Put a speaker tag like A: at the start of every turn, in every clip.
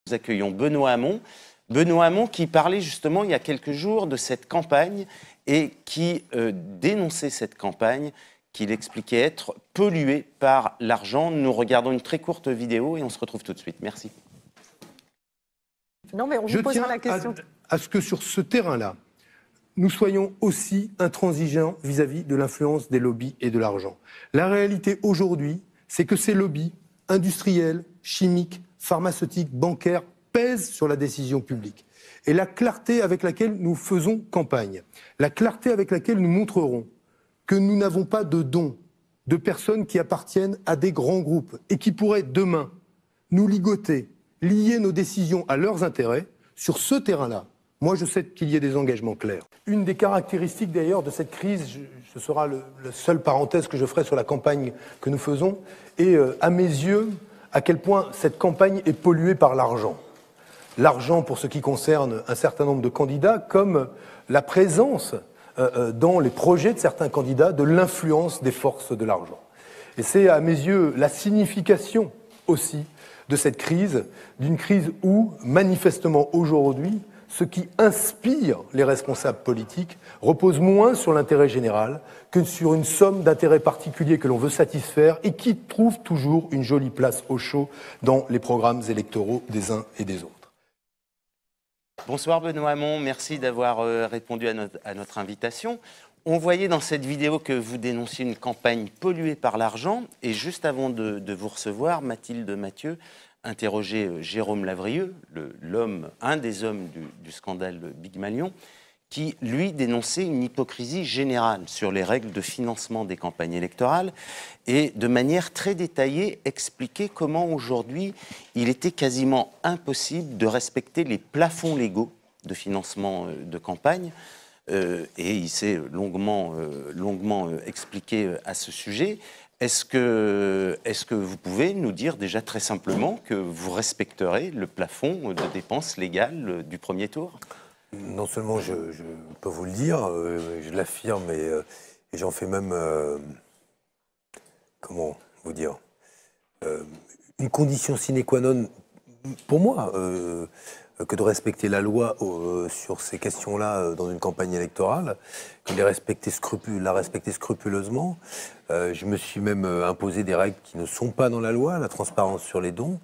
A: Nous accueillons Benoît Hamon. Benoît Hamon qui parlait justement il y a quelques jours de cette campagne et qui dénonçait cette campagne qu'il expliquait être polluée par l'argent. Nous regardons une très courte vidéo et on se retrouve tout de suite. Merci.
B: Non, mais on vous posera la question.
C: À ce que sur ce terrain-là, nous soyons aussi intransigeants vis-à-vis de l'influence des lobbies et de l'argent. La réalité aujourd'hui, c'est que ces lobbies industriels, chimiques, pharmaceutiques, bancaires pèsent sur la décision publique. Et la clarté avec laquelle nous faisons campagne, la clarté avec laquelle nous montrerons que nous n'avons pas de dons de personnes qui appartiennent à des grands groupes et qui pourraient demain nous ligoter, lier nos décisions à leurs intérêts, sur ce terrain-là, moi je sais qu'il y ait des engagements clairs. Une des caractéristiques d'ailleurs de cette crise, ce sera la seule parenthèse que je ferai sur la campagne que nous faisons, et à mes yeux, à quel point cette campagne est polluée par l'argent. L'argent pour ce qui concerne un certain nombre de candidats, comme la présence dans les projets de certains candidats de l'influence des forces de l'argent. Et c'est à mes yeux la signification aussi de cette crise, d'une crise où, manifestement aujourd'hui, ce qui inspire les responsables politiques repose moins sur l'intérêt général que sur une somme d'intérêts particuliers que l'on veut satisfaire et qui trouve toujours une jolie place au chaud dans les programmes électoraux des uns et des autres.
A: Bonsoir Benoît Hamon, merci d'avoir répondu à notre invitation. On voyait dans cette vidéo que vous dénonciez une campagne polluée par l'argent et juste avant de vous recevoir, Mathilde Mathieu interrogeait Jérôme Lavrieux, un des hommes du scandale Big Malion, qui, lui, dénonçait une hypocrisie générale sur les règles de financement des campagnes électorales et, de manière très détaillée, expliquait comment, aujourd'hui, il était quasiment impossible de respecter les plafonds légaux de financement de campagne. Et il s'est longuement expliqué à ce sujet. Est-ce que vous pouvez nous dire déjà très simplement que vous respecterez le plafond de dépenses légales du premier tour ?
D: Non seulement je peux vous le dire, je l'affirme et j'en fais même, comment vous dire, une condition sine qua non pour moi, que de respecter la loi sur ces questions-là dans une campagne électorale, que la respecter scrupuleusement. Je me suis même imposé des règles qui ne sont pas dans la loi, la transparence sur les dons.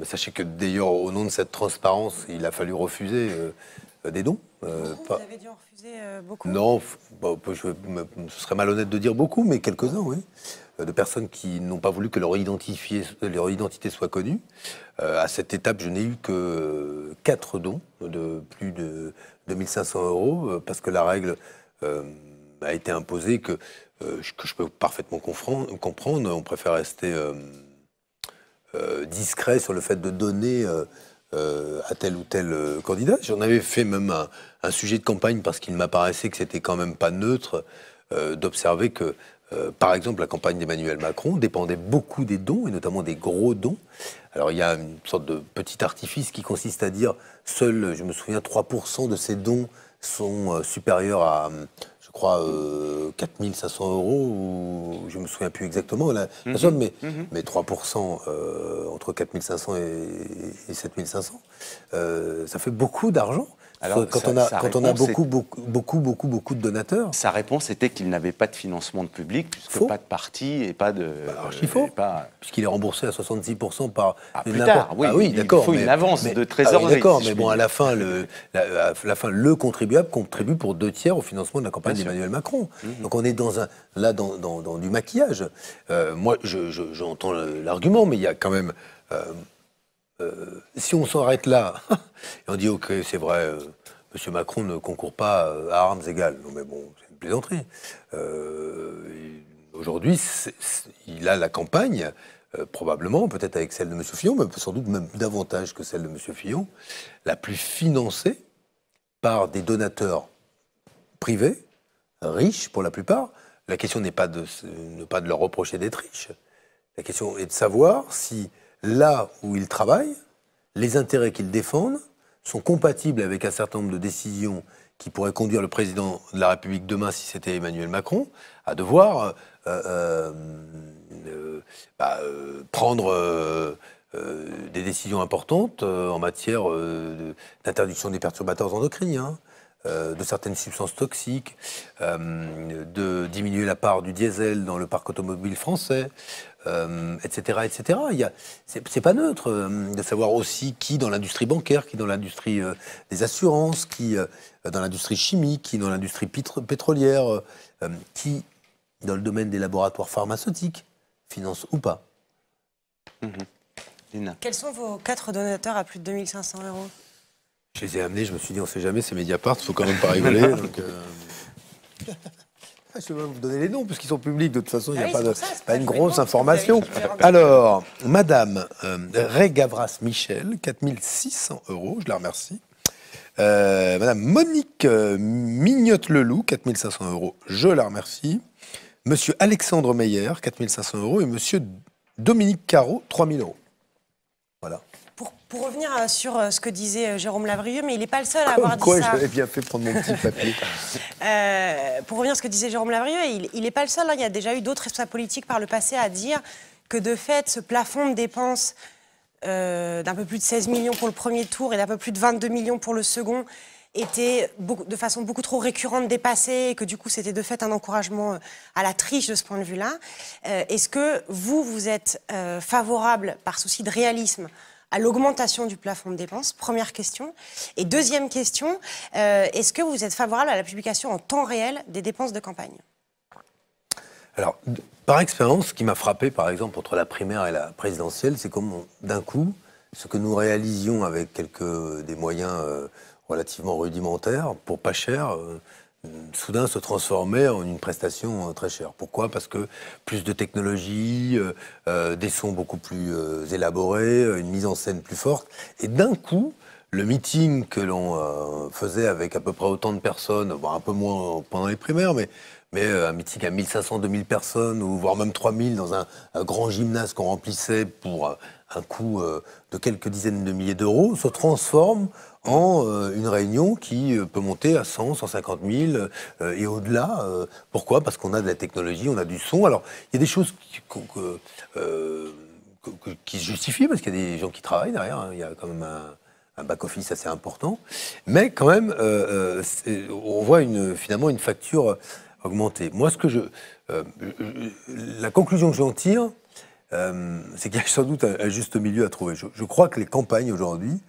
D: Sachez que d'ailleurs, au nom de cette transparence, il a fallu refuser des dons.
B: Vous avez dû en refuser beaucoup ?
D: Non, ce serait malhonnête de dire beaucoup, mais quelques-uns, oui. De personnes qui n'ont pas voulu que leur identité soit connue. À cette étape, je n'ai eu que 4 dons de plus de 2500 €, parce que la règle a été imposée que je peux parfaitement comprendre. On préfère rester discret sur le fait de donner à tel ou tel candidat. J'en avais fait même un sujet de campagne parce qu'il m'apparaissait que c'était quand même pas neutre d'observer que, par exemple, la campagne d'Emmanuel Macron dépendait beaucoup des dons, et notamment des gros dons. Alors il y a une sorte de petit artifice qui consiste à dire seuls, je me souviens, 3% de ces dons sont supérieurs à, je crois, 4500 €, ou je me souviens plus exactement la somme, mais 3% entre 4500 et 7500, ça fait beaucoup d'argent. Alors, quand on a beaucoup de donateurs.
A: Sa réponse était qu'il n'avait pas de financement de public, puisque pas de parti et pas de...
D: Archi-faux, puisqu'il est remboursé à 66% par...
A: plus tard, oui,
D: oui,
A: il faut une avance de trésorerie.
D: D'accord, mais bon, à la fin, le contribuable contribue pour 2 tiers au financement de la campagne d'Emmanuel Macron. Donc on est dans du maquillage. Moi, j'entends l'argument, mais il y a quand même... si on s'arrête là, et on dit ok, c'est vrai, M. Macron ne concourt pas à armes égales. Non mais bon, c'est une plaisanterie. Aujourd'hui, il a la campagne, probablement, peut-être avec celle de M. Fillon, mais sans doute même davantage que celle de M. Fillon, la plus financée par des donateurs privés, riches pour la plupart. La question n'est pas de leur reprocher d'être riches. La question est de savoir si là où ils travaillent, les intérêts qu'ils défendent sont compatibles avec un certain nombre de décisions qui pourraient conduire le président de la République demain, si c'était Emmanuel Macron, à devoir prendre des décisions importantes en matière d'interdiction des perturbateurs endocriniens, de certaines substances toxiques, de diminuer la part du diesel dans le parc automobile français, etc., etc. C'est pas neutre de savoir aussi qui dans l'industrie bancaire, qui dans l'industrie des assurances, qui dans l'industrie chimique, qui dans l'industrie pétrolière, qui dans le domaine des laboratoires pharmaceutiques, finance ou pas.
B: Quels sont vos 4 donateurs à plus de 2500 €?
D: Je les ai amenés, je me suis dit, on ne sait jamais, c'est Mediapart, il ne faut quand même pas rigoler. Donc, je vais vous donner les noms, puisqu'ils sont publics, de toute façon, il n'y a pas une grosse information. Alors, Madame Ray Gavras Michel, 4600 €, je la remercie. Madame Monique Mignotte-Leloup, 4500 €, je la remercie. Monsieur Alexandre Meyer, 4500 € et monsieur Dominique Caro, 3000 €. Voilà.
B: Pour revenir sur ce que disait Jérôme Lavrieux, mais il n'est pas le seul à avoir dit
D: Quoi,
B: ça.
D: j'avais bien fait prendre mon petit papier.
B: Pour revenir à ce que disait Jérôme Lavrieux, il n'est pas le seul. Hein, il y a déjà eu d'autres responsables politiques par le passé à dire que de fait, ce plafond de dépenses d'un peu plus de 16 millions pour le premier tour et d'un peu plus de 22 millions pour le second était de façon beaucoup trop récurrente dépassée et que du coup c'était de fait un encouragement à la triche de ce point de vue-là. Est-ce que vous êtes favorable, par souci de réalisme, à l'augmentation du plafond de dépenses? Première question. Et deuxième question, est-ce que vous êtes favorable à la publication en temps réel des dépenses de campagne?
D: Alors, par expérience, ce qui m'a frappé, par exemple, entre la primaire et la présidentielle, c'est comme d'un coup, ce que nous réalisions avec des moyens relativement rudimentaires, pour pas cher, soudain se transformait en une prestation très chère. Pourquoi? Parce que plus de technologie, des sons beaucoup plus élaborés, une mise en scène plus forte. Et d'un coup, le meeting que l'on faisait avec à peu près autant de personnes, bon, un peu moins pendant les primaires, mais un meeting à 1500, 2000 personnes, ou voire même 3000 dans un grand gymnase qu'on remplissait pour un coût de quelques dizaines de milliers d'euros, se transforme en une réunion qui peut monter à 100, 150 000 et au-delà. Pourquoi? Parce qu'on a de la technologie, on a du son. Alors, il y a des choses qui se justifient, parce qu'il y a des gens qui travaillent derrière. Hein. Il y a quand même un back-office assez important. Mais quand même, on voit finalement une facture augmenter. Moi, la conclusion que j'en tire, c'est qu'il y a sans doute un juste milieu à trouver. Je crois que les campagnes aujourd'hui,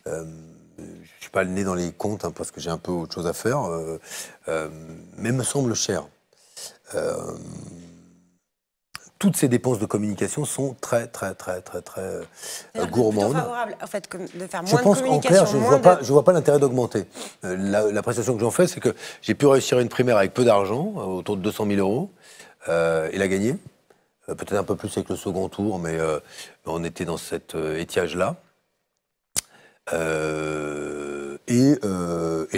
D: je ne suis pas le nez dans les comptes, hein, parce que j'ai un peu autre chose à faire, mais me semblent chères. Toutes ces dépenses de communication sont très gourmandes.
B: Plutôt favorable, en fait, de faire moins
D: je pense,
B: de
D: en clair,
B: communication.
D: je vois pas l'intérêt d'augmenter. La prestation que j'en fais, c'est que j'ai pu réussir une primaire avec peu d'argent, autour de 200 000 €, et la gagner. Peut-être un peu plus avec le second tour, mais on était dans cet étiage-là. Et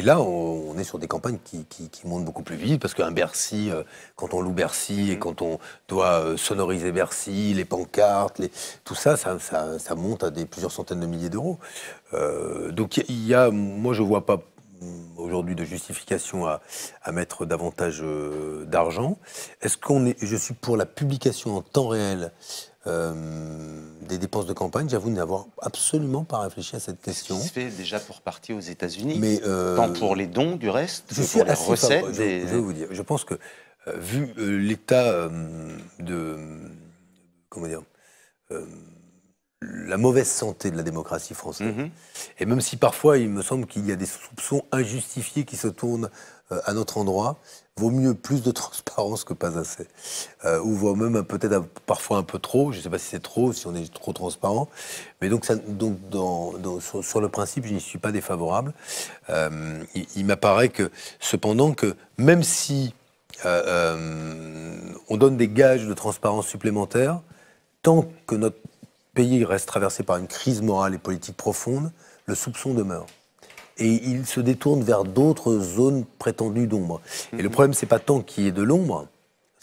D: là, on est sur des campagnes qui montent beaucoup plus vite, parce qu'un Bercy, quand on loue Bercy et quand on doit sonoriser Bercy, les pancartes, tout ça, ça monte à plusieurs centaines de milliers d'euros. Donc moi, je ne vois pas aujourd'hui de justification à mettre davantage d'argent. Je suis pour la publication en temps réel des dépenses de campagne. J'avoue n'avoir absolument pas réfléchi à cette question.
A: Ça se fait déjà pour partie aux États-Unis,
D: mais
A: tant pour les dons du reste,
D: je suis
A: pour les
D: assez
A: recettes.
D: je vais vous dire, je pense que vu l'état la mauvaise santé de la démocratie française, et même si parfois il me semble qu'il y a des soupçons injustifiés qui se tournent à notre endroit, vaut mieux plus de transparence que pas assez. Ou vaut même peut-être parfois un peu trop, je ne sais pas si c'est trop, si on est trop transparent, mais donc sur le principe, je n'y suis pas défavorable. Il m'apparaît que, cependant, que même si on donne des gages de transparence supplémentaires, tant que notre pays reste traversé par une crise morale et politique profonde, le soupçon demeure. Et il se détourne vers d'autres zones prétendues d'ombre. Et le problème, c'est pas tant qu'il y ait de l'ombre,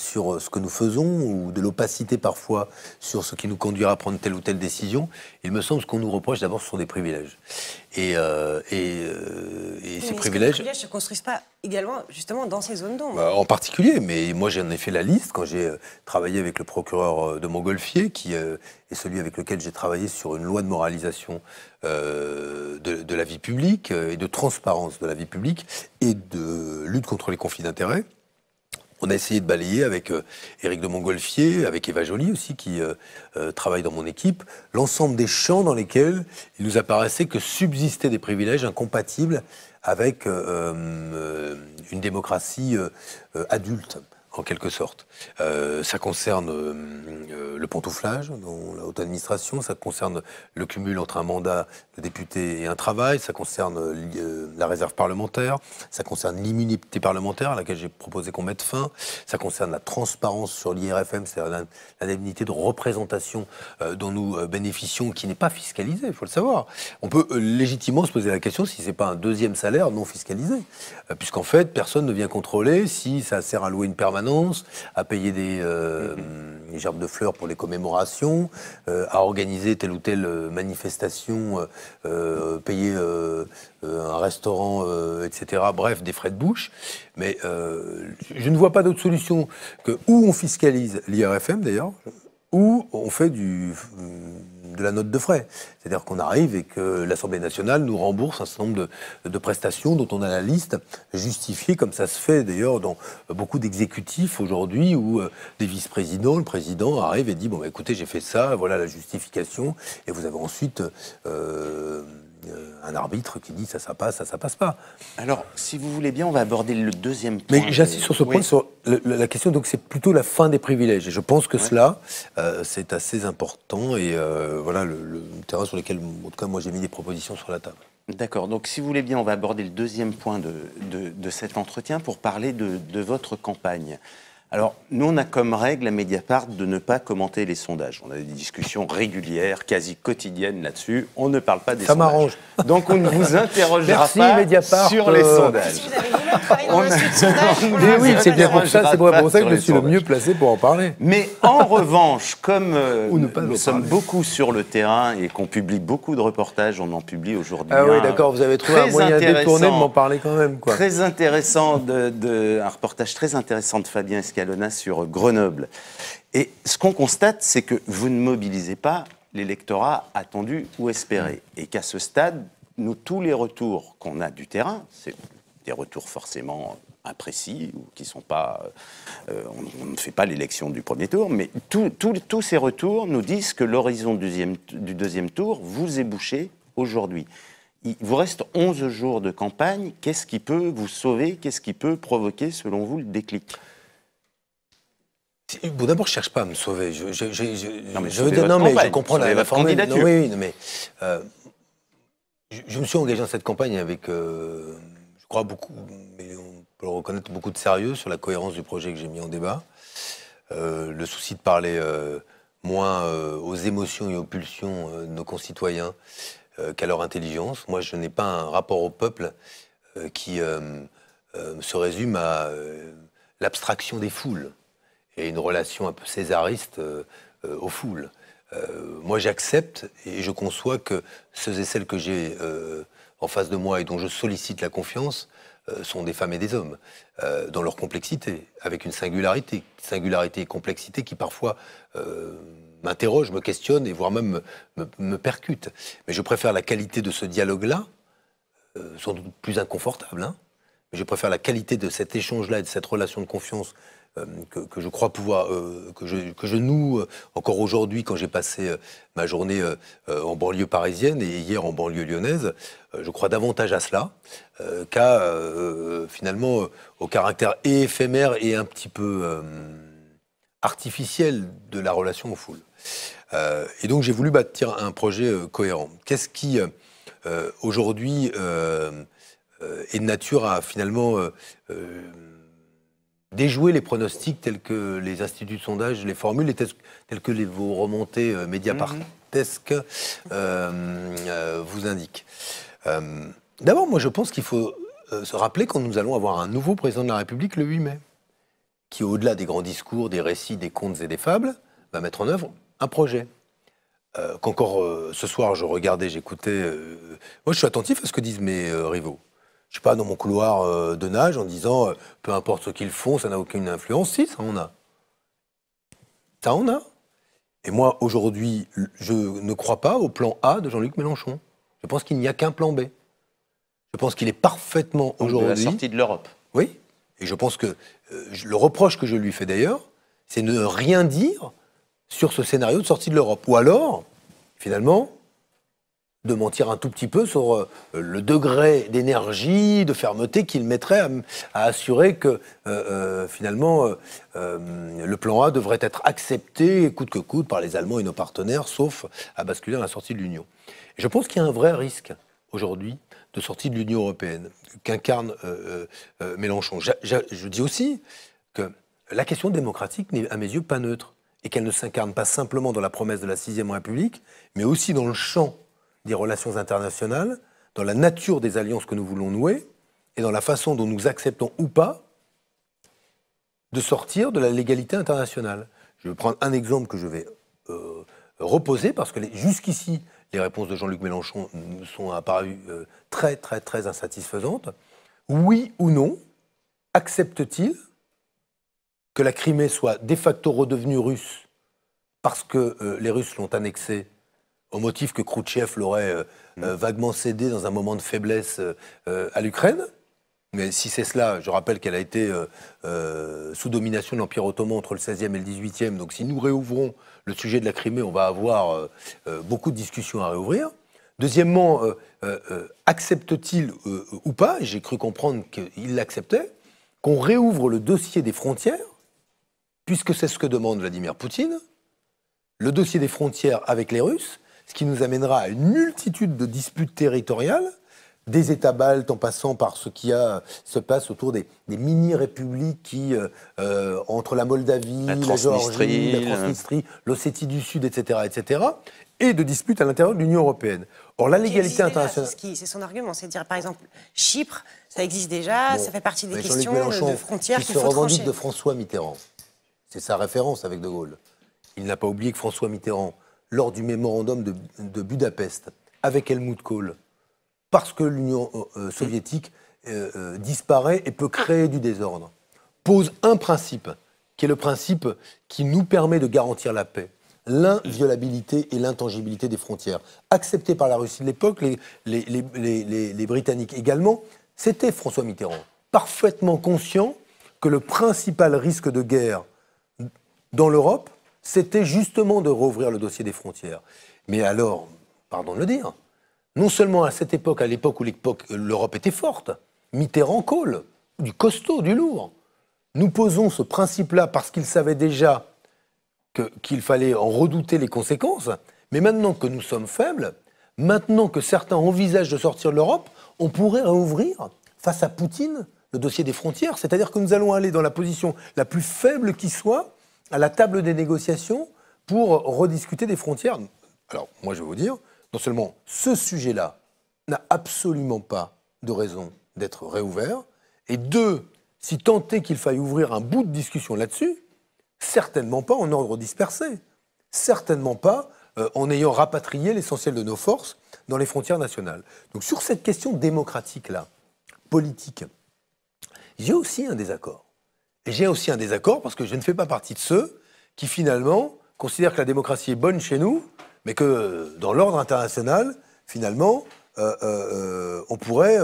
D: sur ce que nous faisons ou de l'opacité parfois sur ce qui nous conduira à prendre telle ou telle décision, il me semble que ce qu'on nous reproche d'abord ce sont des privilèges. Et ces privilèges...
B: Les privilèges ne se construisent pas également justement dans ces zones d'ombre.
D: En particulier, mais moi j'en ai fait la liste quand j'ai travaillé avec le procureur de Montgolfier, qui est celui avec lequel j'ai travaillé sur une loi de moralisation de la vie publique et de transparence de la vie publique et de lutte contre les conflits d'intérêts. On a essayé de balayer avec Éric de Montgolfier, avec Eva Joly aussi, qui travaille dans mon équipe, l'ensemble des champs dans lesquels il nous apparaissait que subsistaient des privilèges incompatibles avec une démocratie adulte, en quelque sorte. Ça concerne le pantouflage dans la haute administration, ça concerne le cumul entre un mandat de député et un travail, ça concerne la réserve parlementaire, ça concerne l'immunité parlementaire à laquelle j'ai proposé qu'on mette fin, ça concerne la transparence sur l'IRFM, c'est-à-dire l'indemnité de représentation dont nous bénéficions, qui n'est pas fiscalisée, il faut le savoir. On peut légitimement se poser la question si c'est pas un deuxième salaire non fiscalisé, puisqu'en fait, personne ne vient contrôler si ça sert à louer une permanence, à payer des gerbes de fleurs pour les commémorations, à organiser telle ou telle manifestation, payer un restaurant, etc. Bref, des frais de bouche. Mais je ne vois pas d'autre solution que ou on fiscalise l'IRFM d'ailleurs, ou on fait de la note de frais. C'est-à-dire qu'on arrive et que l'Assemblée nationale nous rembourse un certain nombre de prestations dont on a la liste justifiée, comme ça se fait d'ailleurs dans beaucoup d'exécutifs aujourd'hui, où des vice-présidents, le président arrive et dit « Bon, bah, écoutez, j'ai fait ça, voilà la justification », et vous avez ensuite un arbitre qui dit ça passe, ça passe pas.
A: Alors, si vous voulez bien, on va aborder le deuxième point.
D: Mais j'insiste sur ce point, sur la question, donc c'est plutôt la fin des privilèges. Et je pense que cela, c'est assez important, et voilà le terrain sur lequel, en tout cas, moi j'ai mis des propositions sur la table.
A: D'accord, donc si vous voulez bien, on va aborder le deuxième point de cet entretien pour parler de votre campagne. Alors, nous, on a comme règle à Mediapart de ne pas commenter les sondages. On a des discussions régulières, quasi quotidiennes là-dessus. On ne parle pas des sondages.
D: Ça m'arrange.
A: Donc, on ne vous interrogera
D: Merci,
A: pas
D: Mediapart,
A: sur les sondages.
B: Si vous avez vous-même travaillé dans l'institut de sondage,
D: Mais oui, c'est bien pour ça, c'est pour ça que je suis le
A: sondages.
D: mieux placé pour en parler.
A: Mais en revanche, comme nous sommes
D: parler.
A: beaucoup sur le terrain et qu'on publie beaucoup de reportages, on en publie aujourd'hui.
D: Ah oui, d'accord, vous avez trouvé un moyen détourné de m'en parler quand même, quoi.
A: Très intéressant, un reportage très intéressant de Fabien Escalona sur Grenoble. Et ce qu'on constate, c'est que vous ne mobilisez pas l'électorat attendu ou espéré. Et qu'à ce stade, nous, tous les retours qu'on a du terrain, c'est des retours forcément imprécis, ou qui ne sont pas... on ne fait pas l'élection du premier tour, mais tous ces retours nous disent que l'horizon du deuxième tour vous est bouché aujourd'hui. Il vous reste 11 jours de campagne. Qu'est-ce qui peut vous sauver? Qu'est-ce qui peut provoquer, selon vous, le déclic?
D: Bon, d'abord, je ne cherche pas à me sauver.
A: Non, mais
D: je comprends la formule.
A: candidature.
D: Non, oui, mais je me suis engagé dans cette campagne avec, je crois, beaucoup, mais on peut le reconnaître, beaucoup de sérieux sur la cohérence du projet que j'ai mis en débat. Le souci de parler moins aux émotions et aux pulsions de nos concitoyens qu'à leur intelligence. Moi, je n'ai pas un rapport au peuple qui se résume à l'abstraction des foules et une relation un peu césariste aux foules. Moi, j'accepte et je conçois que ceux et celles que j'ai en face de moi et dont je sollicite la confiance sont des femmes et des hommes, dans leur complexité, avec une singularité et complexité qui parfois m'interroge, me questionne et voire même me percute. Mais je préfère la qualité de ce dialogue-là, sans doute plus inconfortable, hein, mais je préfère la qualité de cet échange-là et de cette relation de confiance que je crois pouvoir, que je noue encore aujourd'hui quand j'ai passé ma journée en banlieue parisienne et hier en banlieue lyonnaise. Je crois davantage à cela qu'à finalement au caractère et éphémère et un petit peu artificiel de la relation aux foules. Et donc j'ai voulu bâtir un projet cohérent. Qu'est-ce qui aujourd'hui est de nature à finalement déjouer les pronostics tels que les instituts de sondage les formulent et tels que vos remontées médiapartesques vous indiquent. D'abord, moi je pense qu'il faut se rappeler quand nous allons avoir un nouveau président de la République le 8 mai, qui, au-delà des grands discours, des récits, des contes et des fables, va mettre en œuvre un projet. Qu'encore ce soir, je regardais, j'écoutais... moi, je suis attentif à ce que disent mes rivaux. Je ne suis pas dans mon couloir de nage en disant peu importe ce qu'ils font, ça n'a aucune influence. Si, ça en a. Ça en a. Et moi, aujourd'hui, je ne crois pas au plan A de Jean-Luc Mélenchon. Je pense qu'il n'y a qu'un plan B. Je pense qu'il est parfaitement aujourd'hui...
A: De la sortie de l'Europe.
D: Oui. Et je pense que le reproche que je lui fais d'ailleurs, c'est ne rien dire sur ce scénario de sortie de l'Europe. Ou alors, finalement, de mentir un tout petit peu sur le degré d'énergie, de fermeté qu'il mettrait à assurer que, finalement, le plan A devrait être accepté, coûte que coûte, par les Allemands et nos partenaires, sauf à basculer dans la sortie de l'Union. Et je pense qu'il y a un vrai risque, aujourd'hui, de sortie de l'Union européenne, qu'incarne Mélenchon. Je dis aussi que la question démocratique n'est, à mes yeux, pas neutre, et qu'elle ne s'incarne pas simplement dans la promesse de la 6e République, mais aussi dans le champ des relations internationales, dans la nature des alliances que nous voulons nouer, et dans la façon dont nous acceptons ou pas de sortir de la légalité internationale. Je vais prendre un exemple que je vais reposer, parce que jusqu'ici, les réponses de Jean-Luc Mélenchon nous sont apparues très, très, très insatisfaisantes. Oui ou non, accepte-t-il que la Crimée soit de facto redevenue russe parce que les Russes l'ont annexée au motif que Khrouchtchev l'aurait vaguement cédé dans un moment de faiblesse à l'Ukraine? Mais si c'est cela, je rappelle qu'elle a été sous domination de l'Empire ottoman entre le 16e et le 18e. Donc si nous réouvrons le sujet de la Crimée, on va avoir beaucoup de discussions à réouvrir. Deuxièmement, accepte-t-il ou pas, et j'ai cru comprendre qu'il l'acceptait, qu'on réouvre le dossier des frontières, puisque c'est ce que demande Vladimir Poutine, le dossier des frontières avec les Russes, ce qui nous amènera à une multitude de disputes territoriales, des États baltes en passant par ce qui se passe autour des mini-républiques qui, entre la Moldavie, la Géorgie, la Transnistrie, l'Ossétie du Sud, etc., et de disputes à l'intérieur de l'Union européenne. Or, la légalité internationale...
B: C'est son argument, c'est de dire, par exemple, Chypre, ça existe déjà, ça fait partie des questions de frontières qu'il faut trancher.
D: Il se revendique de François Mitterrand. C'est sa référence avec De Gaulle. Il n'a pas oublié que François Mitterrand, lors du mémorandum de Budapest, avec Helmut Kohl, parce que l'Union soviétique disparaît et peut créer du désordre, pose un principe, qui est le principe qui nous permet de garantir la paix, l'inviolabilité et l'intangibilité des frontières. Accepté par la Russie de l'époque, les Britanniques également, c'était François Mitterrand, parfaitement conscient que le principal risque de guerre dans l'Europe, c'était justement de rouvrir le dossier des frontières. Mais alors, pardon de le dire, non seulement à cette époque, à l'époque où l'Europe était forte, Mitterrand-Kohl, du costaud, du lourd, nous posons ce principe-là parce qu'il savait déjà qu'il fallait en redouter les conséquences, mais maintenant que nous sommes faibles, maintenant que certains envisagent de sortir de l'Europe, on pourrait réouvrir, face à Poutine, le dossier des frontières. C'est-à-dire que nous allons aller dans la position la plus faible qui soit, à la table des négociations, pour rediscuter des frontières. Alors, moi, je vais vous dire, non seulement ce sujet-là n'a absolument pas de raison d'être réouvert, et deux, si tant est qu'il faille ouvrir un bout de discussion là-dessus, certainement pas en ordre dispersé, certainement pas en ayant rapatrié l'essentiel de nos forces dans les frontières nationales. Donc sur cette question démocratique-là, politique, j'ai aussi un désaccord. Et j'ai aussi un désaccord parce que je ne fais pas partie de ceux qui finalement considèrent que la démocratie est bonne chez nous, mais que dans l'ordre international, finalement, on pourrait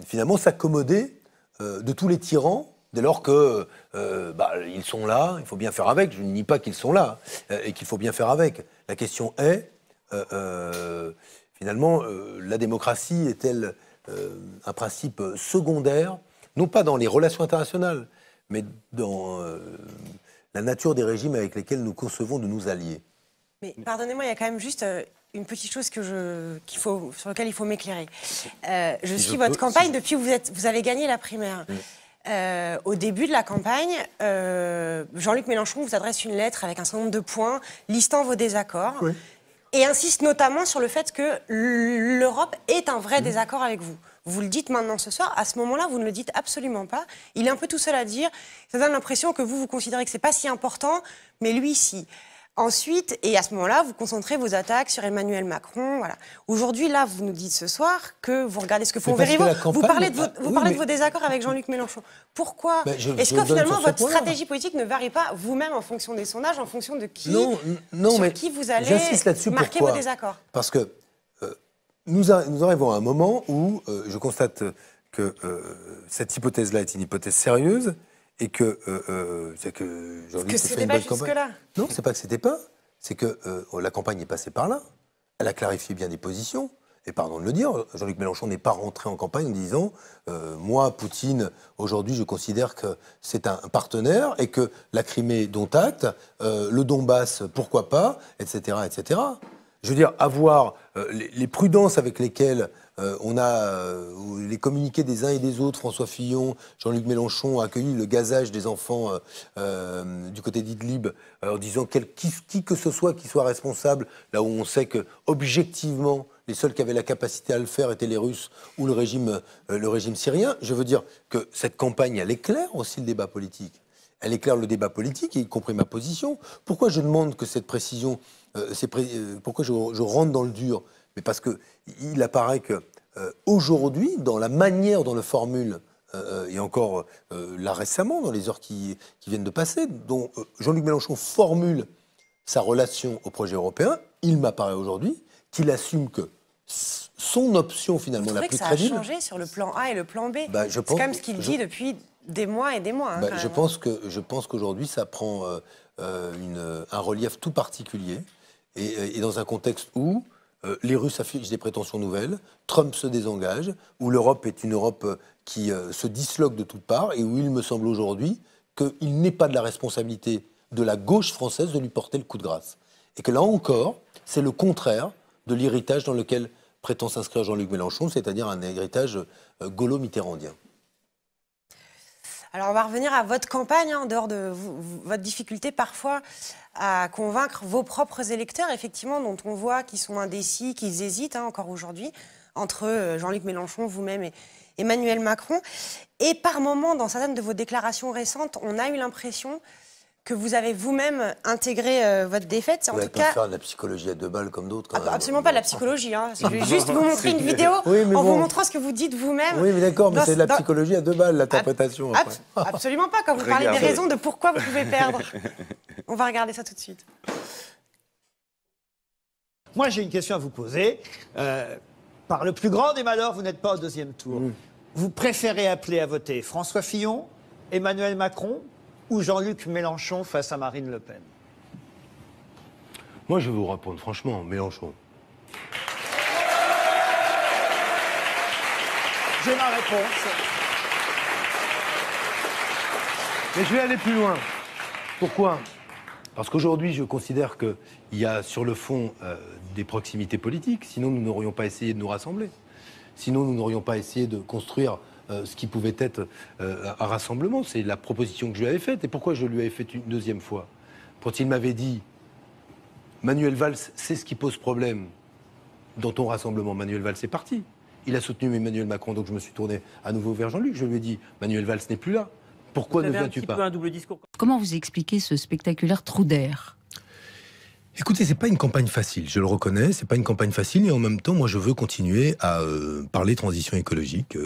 D: finalement s'accommoder de tous les tyrans, dès lors que ils sont là, il faut bien faire avec. Je ne nie pas qu'ils sont là et qu'il faut bien faire avec. La question est, finalement, la démocratie est-elle un principe secondaire, non pas dans les relations internationales, mais dans la nature des régimes avec lesquels nous concevons de nous allier.
B: Mais pardonnez-moi, il y a quand même juste une petite chose sur laquelle il faut m'éclairer. Je suis votre campagne depuis que vous avez gagné la primaire. Au début de la campagne, Jean-Luc Mélenchon vous adresse une lettre avec un certain nombre de points listant vos désaccords et insiste notamment sur le fait que l'Europe est un vrai désaccord avec vous. Vous le dites maintenant ce soir, à ce moment-là, vous ne le dites absolument pas. Il est un peu tout seul à dire. Ça donne l'impression que vous considérez que c'est pas si important, mais lui, si. Ensuite, et à ce moment-là, vous concentrez vos attaques sur Emmanuel Macron. Voilà. Aujourd'hui, là, vous nous dites ce soir que vous regardez ce que font Verivo. Vous parlez de vos désaccords avec Jean-Luc Mélenchon. Pourquoi est-ce que finalement votre stratégie politique ne varie pas vous-même en fonction des sondages, en fonction de qui, qui vous allez marquer vos désaccords?
D: Parce que nous arrivons à un moment où je constate que cette hypothèse-là est une hypothèse sérieuse. Et que Jean-Luc fait une bonne campagne. Non, c'est pas que c'était pas. C'est que la campagne est passée par là. Elle a clarifié bien des positions. Et pardon de le dire, Jean-Luc Mélenchon n'est pas rentré en campagne en disant moi, Poutine, aujourd'hui, je considère que c'est un partenaire et que la Crimée, dont acte, le Donbass, pourquoi pas, etc., etc. Je veux dire, avoir les prudences avec lesquelles on a les communiqués des uns et des autres, François Fillon, Jean-Luc Mélenchon a accueilli le gazage des enfants du côté d'Idlib en disant qui que ce soit qui soit responsable, là où on sait que objectivement les seuls qui avaient la capacité à le faire étaient les Russes ou le régime syrien. Je veux dire que cette campagne, elle éclaire aussi le débat politique. Elle éclaire le débat politique, y compris ma position. Pourquoi je demande que cette précision, pourquoi je rentre dans le dur? Mais parce qu'il apparaît que aujourd'hui, dans la manière dont le formule, et encore là récemment, dans les heures qui viennent de passer, dont Jean-Luc Mélenchon formule sa relation au projet européen, il m'apparaît aujourd'hui qu'il assume que son option finalement la plus crédible...
B: Ça a changé sur le plan A et le plan B. C'est quand même ce qu'il dit depuis des mois et des mois.
D: Je pense qu'aujourd'hui, ça prend un relief tout particulier et dans un contexte où les Russes affichent des prétentions nouvelles, Trump se désengage, où l'Europe est une Europe qui se disloque de toutes parts et où il me semble aujourd'hui qu'il n'est pas de la responsabilité de la gauche française de lui porter le coup de grâce. Et que là encore, c'est le contraire de l'héritage dans lequel prétend s'inscrire Jean-Luc Mélenchon, c'est-à-dire un héritage gaulo-mitterrandien.
B: Alors on va revenir à votre campagne, en dehors de votre difficulté parfois à convaincre vos propres électeurs, effectivement, dont on voit qu'ils sont indécis, qu'ils hésitent encore aujourd'hui, entre Jean-Luc Mélenchon, vous-même et Emmanuel Macron. Et par moments, dans certaines de vos déclarations récentes, on a eu l'impression que vous avez vous-même intégré votre défaite.
D: Vous n'allez pas faire de la psychologie à deux balles comme d'autres.
B: Absolument pas de la psychologie. Je vais juste vous montrer une vidéo en vous montrant ce que vous dites vous-même.
D: Oui, mais d'accord, mais c'est de la psychologie à deux balles, l'interprétation.
B: Absolument pas, quand vous parlez des raisons de pourquoi vous pouvez perdre. On va regarder ça tout de suite.
E: Moi, j'ai une question à vous poser. Par le plus grand des malheurs, vous n'êtes pas au deuxième tour. Vous préférez appeler à voter François Fillon, Emmanuel Macron ou Jean-Luc Mélenchon face à Marine Le Pen?
C: Moi, je vais vous répondre franchement, Mélenchon.
E: J'ai ma réponse.
C: Mais je vais aller plus loin. Pourquoi? Parce qu'aujourd'hui, je considère qu'il y a sur le fond des proximités politiques. Sinon, nous n'aurions pas essayé de nous rassembler. Sinon, nous n'aurions pas essayé de construire ce qui pouvait être un rassemblement. C'est la proposition que je lui avais faite. Et pourquoi je lui avais fait une deuxième fois? Quand il m'avait dit Manuel Valls, c'est ce qui pose problème dans ton rassemblement. Manuel Valls est parti. Il a soutenu Emmanuel Macron, donc je me suis tourné à nouveau vers Jean-Luc. Je lui ai dit Manuel Valls n'est plus là. Pourquoi ne viens-tu pas?
F: Un double discours.
G: Comment vous expliquez ce spectaculaire trou d'air?
C: Écoutez, c'est pas une campagne facile, je le reconnais, c'est pas une campagne facile, et en même temps, moi, je veux continuer à parler transition écologique,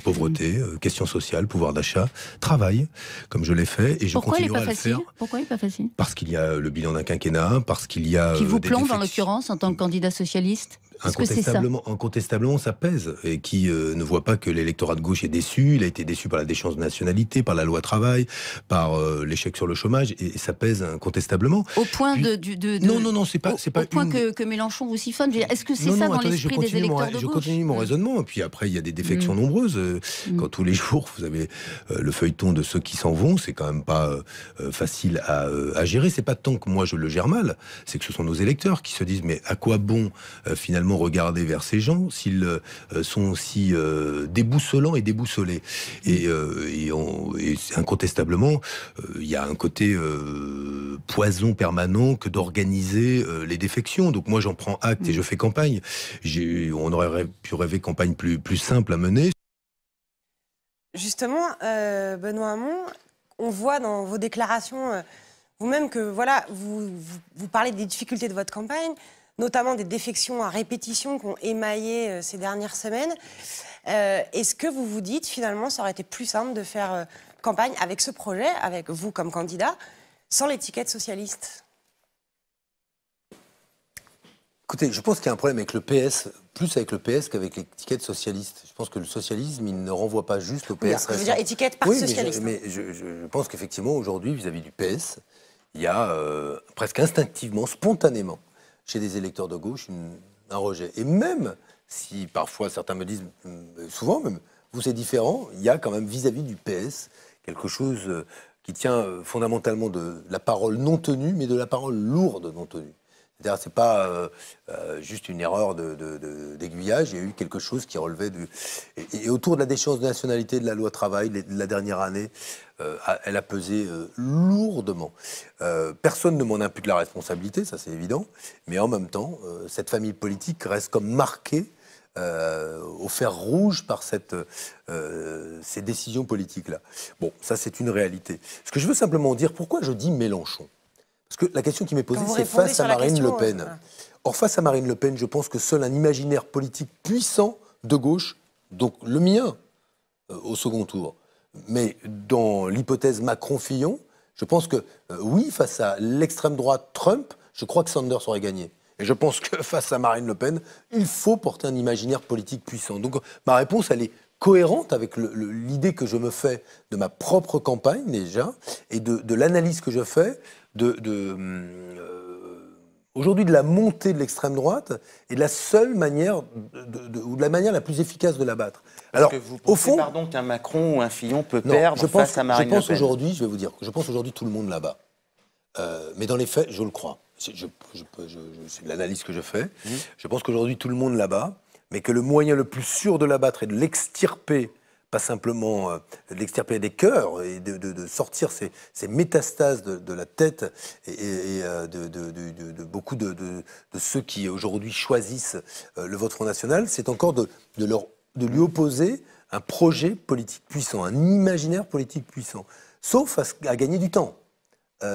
C: pauvreté, questions sociales, pouvoir d'achat, travail, comme je l'ai fait, et je continuerai à le faire.
G: Pourquoi il n'est pas facile?
C: Parce qu'il y a le bilan d'un quinquennat, parce qu'il y a...
G: Qui vous plombe, en l'occurrence, en tant que candidat socialiste?
C: Incontestablement, ça pèse, et qui ne voit pas que l'électorat de gauche est déçu. Il a été déçu par la déchéance de nationalité, par la loi travail, par l'échec sur le chômage, et ça pèse incontestablement.
G: Au point
C: Non, c'est pas.
G: Au point que Mélenchon vous siphonne. Est-ce que c'est ça dans l'esprit des électeurs de gauche?
C: Je continue mon raisonnement, et puis après il y a des défections nombreuses. Quand tous les jours vous avez le feuilleton de ceux qui s'en vont, c'est quand même pas facile à gérer. C'est pas tant que moi je le gère mal, c'est que ce sont nos électeurs qui se disent mais à quoi bon finalement regarder vers ces gens s'ils sont aussi déboussolants et déboussolés. Et incontestablement, il y a un côté poison permanent que d'organiser
D: minimiser les défections. Donc moi, j'en prends acte et je fais campagne. On aurait pu rêver campagne plus simple à mener.
B: Justement, Benoît Hamon, on voit dans vos déclarations vous-même que voilà, vous parlez des difficultés de votre campagne, notamment des défections à répétition qui ont émaillé ces dernières semaines. Est-ce que vous vous dites, finalement, ça aurait été plus simple de faire campagne avec ce projet, avec vous comme candidat, sans l'étiquette socialiste?
D: Écoutez, je pense qu'il y a un problème avec le PS, plus avec le PS qu'avec l'étiquette socialiste. Je pense que le socialisme, il ne renvoie pas juste au PS.
B: Oui, je veux dire étiquette parti socialiste.
D: Mais je pense qu'effectivement, aujourd'hui, vis-à-vis du PS, il y a presque instinctivement, spontanément, chez des électeurs de gauche, un rejet. Et même si parfois certains me disent, souvent même, vous c'est différent, il y a quand même vis-à-vis du PS quelque chose qui tient fondamentalement de la parole non tenue, mais de la parole lourde non tenue. C'est-à-dire, c'est pas juste une erreur d'aiguillage. Il y a eu quelque chose qui relevait du. Et autour de la déchéance de nationalité de la loi travail de la dernière année, elle a pesé lourdement. Personne ne m'en impute la responsabilité, ça c'est évident. Mais en même temps, cette famille politique reste comme marquée au fer rouge par ces décisions politiques-là. Bon, ça c'est une réalité. Ce que je veux simplement dire, pourquoi je dis Mélenchon ? Parce que la question qui m'est posée, c'est face à Marine Le Pen. Or, face à Marine Le Pen, je pense que seul un imaginaire politique puissant de gauche, donc le mien, au second tour, mais dans l'hypothèse Macron-Fillon, je pense que, oui, face à l'extrême droite Trump, je crois que Sanders aurait gagné. Et je pense que face à Marine Le Pen, il faut porter un imaginaire politique puissant. Donc, ma réponse, elle est cohérente avec l'idée que je me fais de ma propre campagne, déjà, et de l'analyse que je fais aujourd'hui de la montée de l'extrême droite et de la seule manière, ou de la manière la plus efficace de la battre.
A: Alors, au fond, pardon, qu'un Macron ou un Fillon peut perdre face à Marine Le Pen.
D: Aujourd'hui, je vais vous dire, je pense aujourd'hui tout le monde là-bas. Mais dans les faits, je le crois. C'est l'analyse que je fais. Je pense qu'aujourd'hui tout le monde là-bas, mais que le moyen le plus sûr de l'abattre est de l'extirper, pas simplement de l'extirper des cœurs et de sortir ces métastases de la tête et de beaucoup de ceux qui aujourd'hui choisissent le vote Front National, c'est encore de lui opposer un projet politique puissant, un imaginaire politique puissant, sauf à gagner du temps.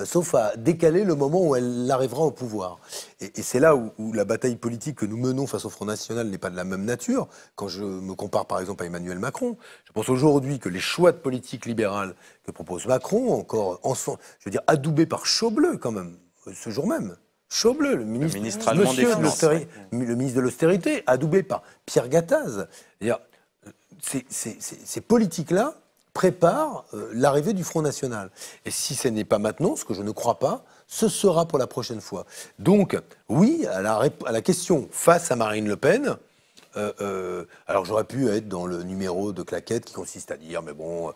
D: Sauf à décaler le moment où elle arrivera au pouvoir. Et c'est là où la bataille politique que nous menons face au Front National n'est pas de la même nature. Quand je me compare par exemple à Emmanuel Macron, je pense aujourd'hui que les choix de politique libérale que propose Macron, encore je veux dire adoubé par Chaubleu quand même, ce jour même. Chaubleu, le ministre
A: allemand des Finances,
D: le ministre de l'austérité, adoubé par Pierre Gattaz. Ces politiques-là prépare l'arrivée du Front National. Et si ce n'est pas maintenant, ce que je ne crois pas, ce sera pour la prochaine fois. Donc, oui, à la question face à Marine Le Pen, alors j'aurais pu être dans le numéro de claquette qui consiste à dire, mais bon,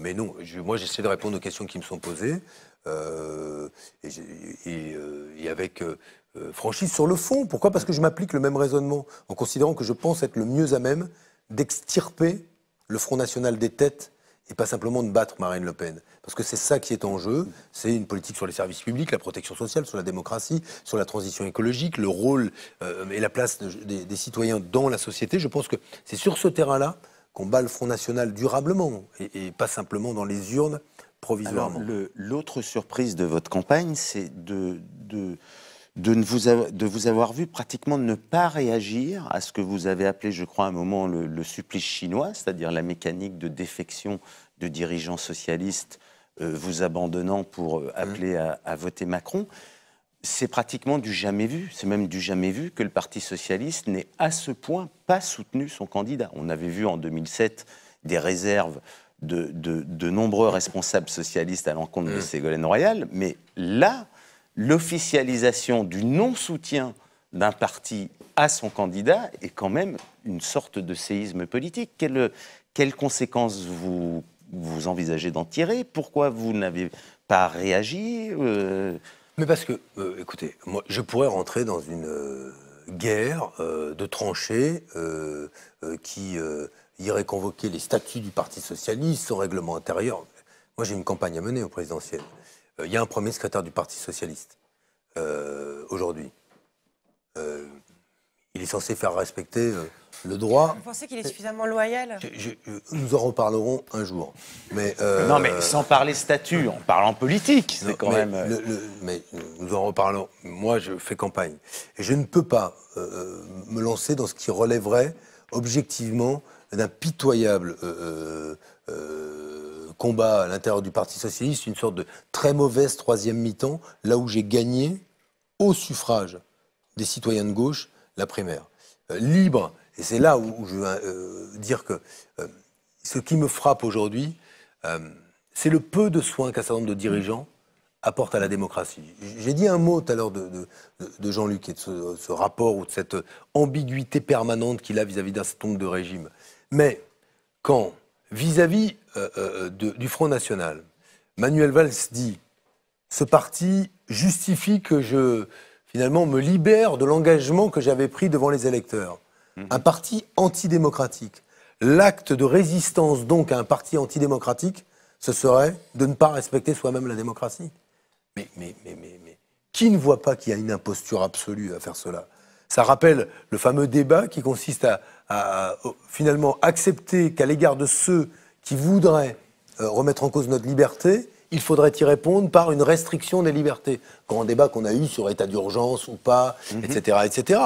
D: mais non, moi j'essaie de répondre aux questions qui me sont posées, et avec franchise sur le fond. Pourquoi ? Parce que je m'applique le même raisonnement, en considérant que je pense être le mieux à même d'extirper le Front National des têtes, et pas simplement de battre Marine Le Pen. Parce que c'est ça qui est en jeu, c'est une politique sur les services publics, la protection sociale, sur la démocratie, sur la transition écologique, le rôle et la place des citoyens dans la société. Je pense que c'est sur ce terrain-là qu'on bat le Front National durablement, et pas simplement dans les urnes provisoirement.
A: L'autre surprise de votre campagne, c'est de vous avoir vu pratiquement ne pas réagir à ce que vous avez appelé, je crois, à un moment le supplice chinois, c'est-à-dire la mécanique de défection de dirigeants socialistes vous abandonnant pour appeler à voter Macron. C'est pratiquement du jamais vu. C'est même du jamais vu que le Parti socialiste n'ait à ce point pas soutenu son candidat. On avait vu en 2007 des réserves de nombreux responsables socialistes à l'encontre de Ségolène Royal, mais là, l'officialisation du non-soutien d'un parti à son candidat est quand même une sorte de séisme politique. Quelles conséquences vous envisagez d'en tirer ? Pourquoi vous n'avez pas réagi
D: Mais parce que, écoutez, moi, je pourrais rentrer dans une guerre de tranchées qui irait convoquer les statuts du Parti socialiste, son règlement intérieur. Moi, j'ai une campagne à mener au présidentiel. Il y a un premier secrétaire du Parti socialiste. aujourd'hui. Il est censé faire respecter le droit.
B: Vous pensez qu'il est suffisamment loyal?
D: Nous en reparlerons un jour. Mais,
A: non, mais sans parler statut, en parlant politique, c'est quand même...
D: mais nous en reparlons. Moi, je fais campagne. Et je ne peux pas me lancer dans ce qui relèverait objectivement d'un pitoyable combat à l'intérieur du Parti socialiste, une sorte de très mauvaise troisième mi-temps, là où j'ai gagné au suffrage des citoyens de gauche la primaire. Libre, et c'est là où je veux dire que ce qui me frappe aujourd'hui, c'est le peu de soins qu'un certain nombre de dirigeants apportent à la démocratie. J'ai dit un mot tout à l'heure de Jean-Luc et de ce rapport ou de cette ambiguïté permanente qu'il a vis-à-vis d'un certain nombre de régimes. Mais quand, vis-à-vis du Front National, Manuel Valls dit « ce parti justifie que je, finalement, me libère de l'engagement que j'avais pris devant les électeurs ». Un parti antidémocratique. L'acte de résistance, donc, à un parti antidémocratique, ce serait de ne pas respecter soi-même la démocratie. Mais qui ne voit pas qu'il y a une imposture absolue à faire cela? Ça rappelle le fameux débat qui consiste à finalement accepter qu'à l'égard de ceux qui voudraient remettre en cause notre liberté, il faudrait y répondre par une restriction des libertés. Grand débat qu'on a eu sur état d'urgence ou pas, etc., etc.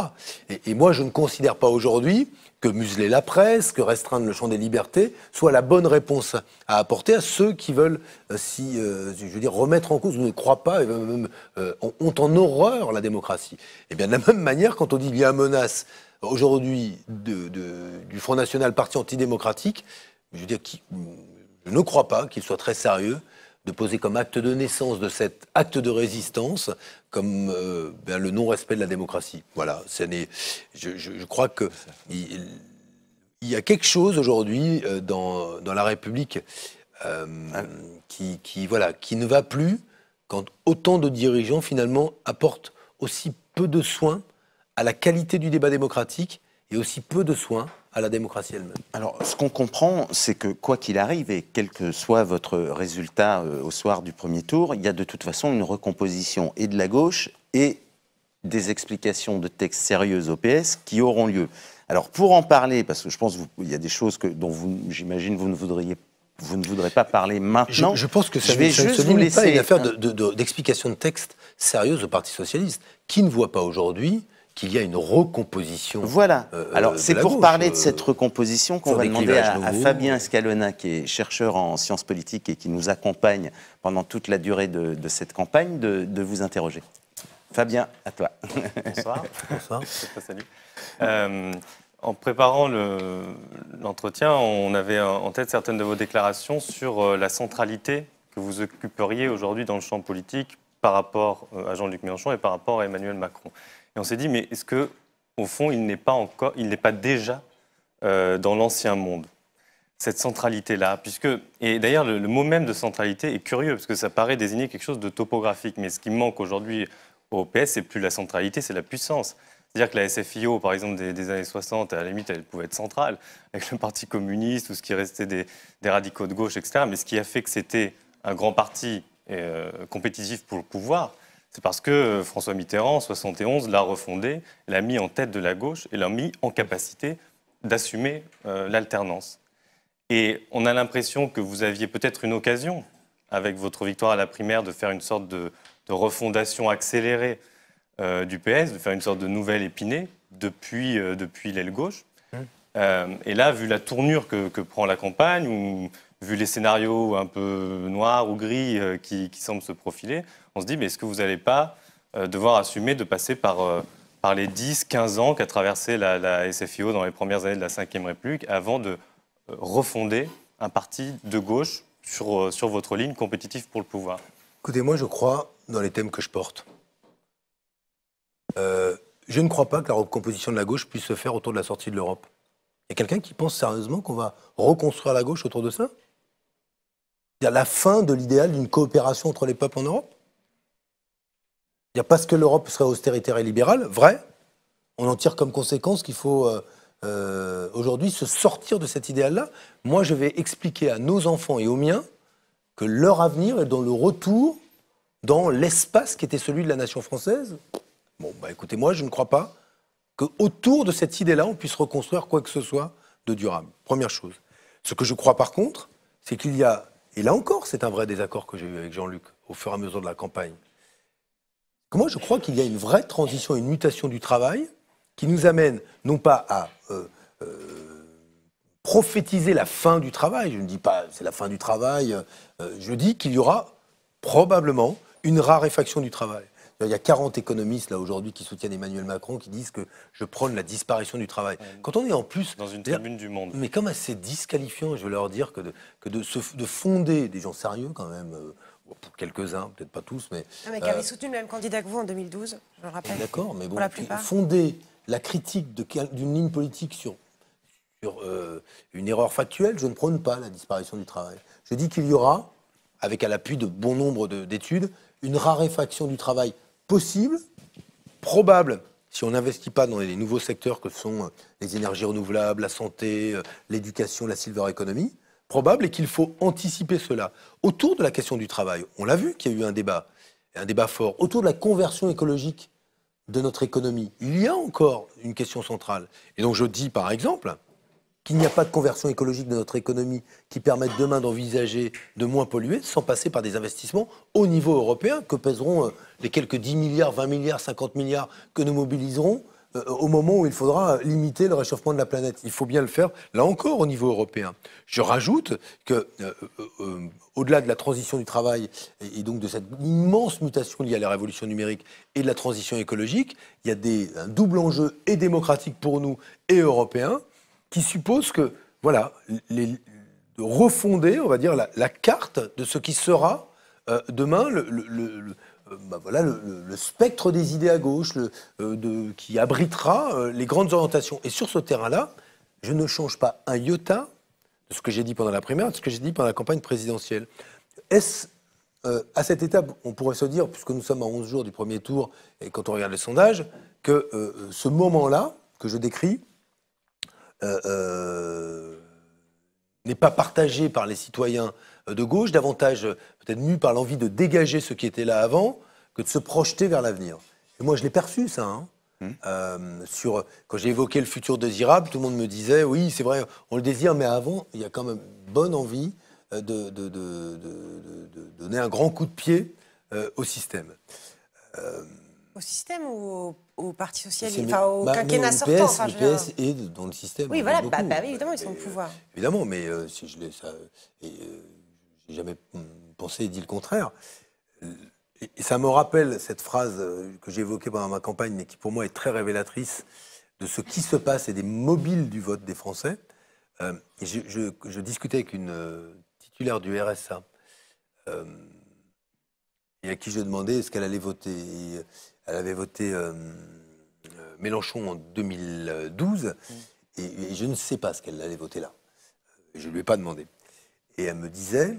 D: Et moi, je ne considère pas aujourd'hui que museler la presse, que restreindre le champ des libertés, soit la bonne réponse à apporter à ceux qui veulent, je veux dire, remettre en cause, ou ne croient pas, et même, ont en horreur la démocratie. Et bien, de la même manière, quand on dit qu'il y a une menace aujourd'hui du Front National, parti antidémocratique, je veux dire, je ne crois pas qu'il soit très sérieux de poser comme acte de naissance de cet acte de résistance comme le non-respect de la démocratie. Voilà, je crois qu'il y a quelque chose aujourd'hui dans la République qui ne va plus quand autant de dirigeants finalement apportent aussi peu de soins à la qualité du débat démocratique et aussi peu de soins à la démocratie elle-même.
A: Alors, ce qu'on comprend, c'est que quoi qu'il arrive, et quel que soit votre résultat au soir du premier tour, il y a de toute façon une recomposition et de la gauche et des explications de textes sérieuses au PS qui auront lieu. Alors, pour en parler, parce que je pense qu'il y a des choses dont j'imagine vous ne voudrez pas parler maintenant.
D: Je pense que ça
A: je vais
D: juste
A: juste vous laisser
D: une affaire d'explication de texte sérieuse au Parti socialiste, qui ne voit pas aujourd'hui qu'il y a une recomposition.
A: Voilà. Alors, c'est pour
D: gauche,
A: parler de cette recomposition qu'on va demander à
D: nouveau.
A: Fabien Escalona, qui est chercheur en sciences politiques et qui nous accompagne pendant toute la durée de cette campagne, de vous interroger. Fabien, à toi.
F: Bonsoir.
D: Bonsoir.
F: Salut. En préparant l'entretien, on avait en tête certaines de vos déclarations sur la centralité que vous occuperiez aujourd'hui dans le champ politique par rapport à Jean-Luc Mélenchon et par rapport à Emmanuel Macron. Et on s'est dit, mais est-ce que, au fond, il n'est pas déjà dans l'ancien monde, cette centralité-là, et d'ailleurs, le mot même de centralité est curieux, parce que ça paraît désigner quelque chose de topographique, mais ce qui manque aujourd'hui au PS, c'est plus la centralité, c'est la puissance. C'est-à-dire que la SFIO, par exemple, des années 60, à la limite, elle pouvait être centrale, avec le Parti communiste, ou ce qui restait des radicaux de gauche, etc. Mais ce qui a fait que c'était un grand parti compétitif pour le pouvoir, c'est parce que François Mitterrand, en 1971, l'a refondé, l'a mis en tête de la gauche et l'a mis en capacité d'assumer l'alternance. Et on a l'impression que vous aviez peut-être une occasion, avec votre victoire à la primaire, de faire une sorte de refondation accélérée du PS, de faire une sorte de nouvelle épinée depuis l'aile gauche. Et là, vu la tournure que prend la campagne, ou vu les scénarios un peu noirs ou gris qui semblent se profiler, on se dit, mais est-ce que vous n'allez pas devoir assumer de passer par les 10-15 ans qu'a traversé la SFIO dans les premières années de la Ve République avant de refonder un parti de gauche sur votre ligne compétitive pour le pouvoir?
D: Écoutez, moi je crois dans les thèmes que je porte. Je ne crois pas que la recomposition de la gauche puisse se faire autour de la sortie de l'Europe. Il y a quelqu'un qui pense sérieusement qu'on va reconstruire la gauche autour de ça? C'est-à-dire la fin de l'idéal d'une coopération entre les peuples en Europe? Parce que l'Europe serait austéritaire et libérale, vrai, on en tire comme conséquence qu'il faut aujourd'hui se sortir de cet idéal-là. Moi, je vais expliquer à nos enfants et aux miens que leur avenir est dans le retour dans l'espace qui était celui de la nation française? Bon, bah écoutez, moi, je ne crois pas qu'autour de cette idée-là, on puisse reconstruire quoi que ce soit de durable. Première chose. Ce que je crois par contre, c'est qu'il y a, et là encore, c'est un vrai désaccord que j'ai eu avec Jean-Luc au fur et à mesure de la campagne, que moi, je crois qu'il y a une vraie transition, une mutation du travail qui nous amène non pas à prophétiser la fin du travail, je ne dis pas c'est la fin du travail, je dis qu'il y aura probablement une raréfaction du travail. Il y a 40 économistes là aujourd'hui qui soutiennent Emmanuel Macron, qui disent que je prône la disparition du travail. Quand on est en plus
F: dans une tribune du Monde.
D: Mais comme c'est disqualifiant, je veux leur dire que de fonder des gens sérieux quand même, pour quelques-uns, peut-être pas tous, mais
B: qui avaient soutenu le même candidat que vous en 2012, je le rappelle.
D: D'accord, mais bon,
B: pour la plupart.
D: Fonder la critique d'une ligne politique sur une erreur factuelle, je ne prône pas la disparition du travail. Je dis qu'il y aura, avec à l'appui de bon nombre d'études, une raréfaction du travail possible, probable, si on n'investit pas dans les nouveaux secteurs que sont les énergies renouvelables, la santé, l'éducation, la silver economy, probable, et qu'il faut anticiper cela. Autour de la question du travail, on l'a vu qu'il y a eu un débat fort. Autour de la conversion écologique de notre économie, il y a encore une question centrale. Et donc je dis par exemple qu'il n'y a pas de conversion écologique de notre économie qui permette demain d'envisager de moins polluer sans passer par des investissements au niveau européen que pèseront les quelques 10 milliards, 20 milliards, 50 milliards que nous mobiliserons au moment où il faudra limiter le réchauffement de la planète. Il faut bien le faire, là encore, au niveau européen. Je rajoute que, au-delà de la transition du travail et donc de cette immense mutation liée à la révolution numérique et de la transition écologique, il y a un double enjeu et démocratique pour nous et européens qui suppose que, voilà, de refonder, on va dire, la carte de ce qui sera demain le spectre des idées à gauche, qui abritera les grandes orientations. Et sur ce terrain-là, je ne change pas un iota de ce que j'ai dit pendant la primaire, de ce que j'ai dit pendant la campagne présidentielle. Est-ce, à cette étape, on pourrait se dire, puisque nous sommes à 11 jours du premier tour, et quand on regarde les sondages, que ce moment-là, que je décris, n'est pas partagé par les citoyens de gauche, davantage peut-être mu par l'envie de dégager ce qui était là avant, que de se projeter vers l'avenir. Et moi, je l'ai perçu, ça. Quand j'ai évoqué le futur désirable, tout le monde me disait, oui, c'est vrai, on le désire, mais avant, il y a quand même bonne envie de donner un grand coup de pied au système.
B: Au système ou au Parti Socialiste, enfin au quinquennat sortant.
D: Le PS est dans le système.
B: Oui, voilà, oui, évidemment, ils sont au pouvoir.
D: Évidemment, mais si je l'ai j'ai jamais pensé et dit le contraire. Et ça me rappelle cette phrase que j'ai évoquée pendant ma campagne, mais qui pour moi est très révélatrice de ce qui se passe et des mobiles du vote des Français. Je discutais avec une titulaire du RSA et à qui je demandais ce qu'elle allait voter. Et elle avait voté Mélenchon en 2012 et je ne sais pas ce qu'elle allait voter là. Je ne lui ai pas demandé. Et elle me disait,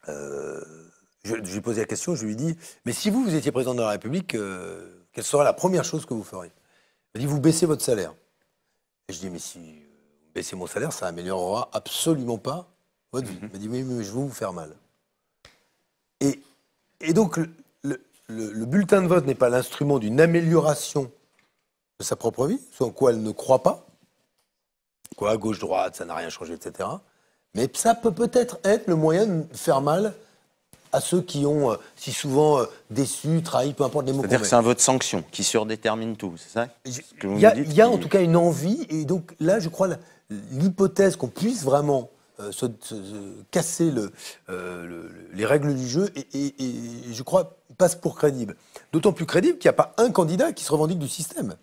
D: je lui ai posé la question, je lui ai dit, mais si vous étiez président de la République, quelle serait la première chose que vous feriez? Elle m'a dit, vous baissez votre salaire. Et je dis, mais si vous baissez mon salaire, ça améliorera absolument pas votre vie. Elle m'a dit, oui, mais je vais vous faire mal. Et donc, le bulletin de vote n'est pas l'instrument d'une amélioration de sa propre vie, ce en quoi elle ne croit pas. Quoi, gauche-droite, ça n'a rien changé, etc. Mais ça peut peut-être être le moyen de faire mal à ceux qui ont si souvent déçu, trahi, peu importe les mots.
A: C'est-à-dire que c'est un vote sanction qui surdétermine tout, c'est ça?
D: Il y a en tout cas une envie, et donc là, je crois, l'hypothèse qu'on puisse vraiment casser les règles du jeu, et je crois, passe pour crédible. D'autant plus crédible qu'il n'y a pas un candidat qui se revendique du système.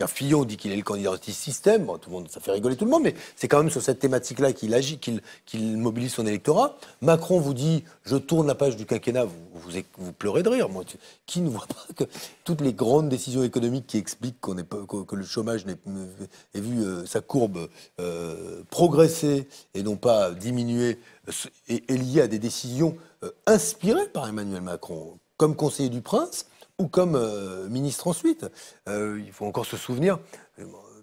D: Fillon dit qu'il est le candidat du système, bon, tout le monde, ça fait rigoler tout le monde, mais c'est quand même sur cette thématique-là qu'il agit, qu'il mobilise son électorat. Macron vous dit, je tourne la page du quinquennat, vous pleurez de rire. Moi, qui ne voit pas que toutes les grandes décisions économiques qui expliquent que le chômage ait vu sa courbe progresser et non pas diminuer, est liée à des décisions inspirées par Emmanuel Macron, comme conseiller du Prince, ou comme ministre ensuite. Il faut encore se souvenir,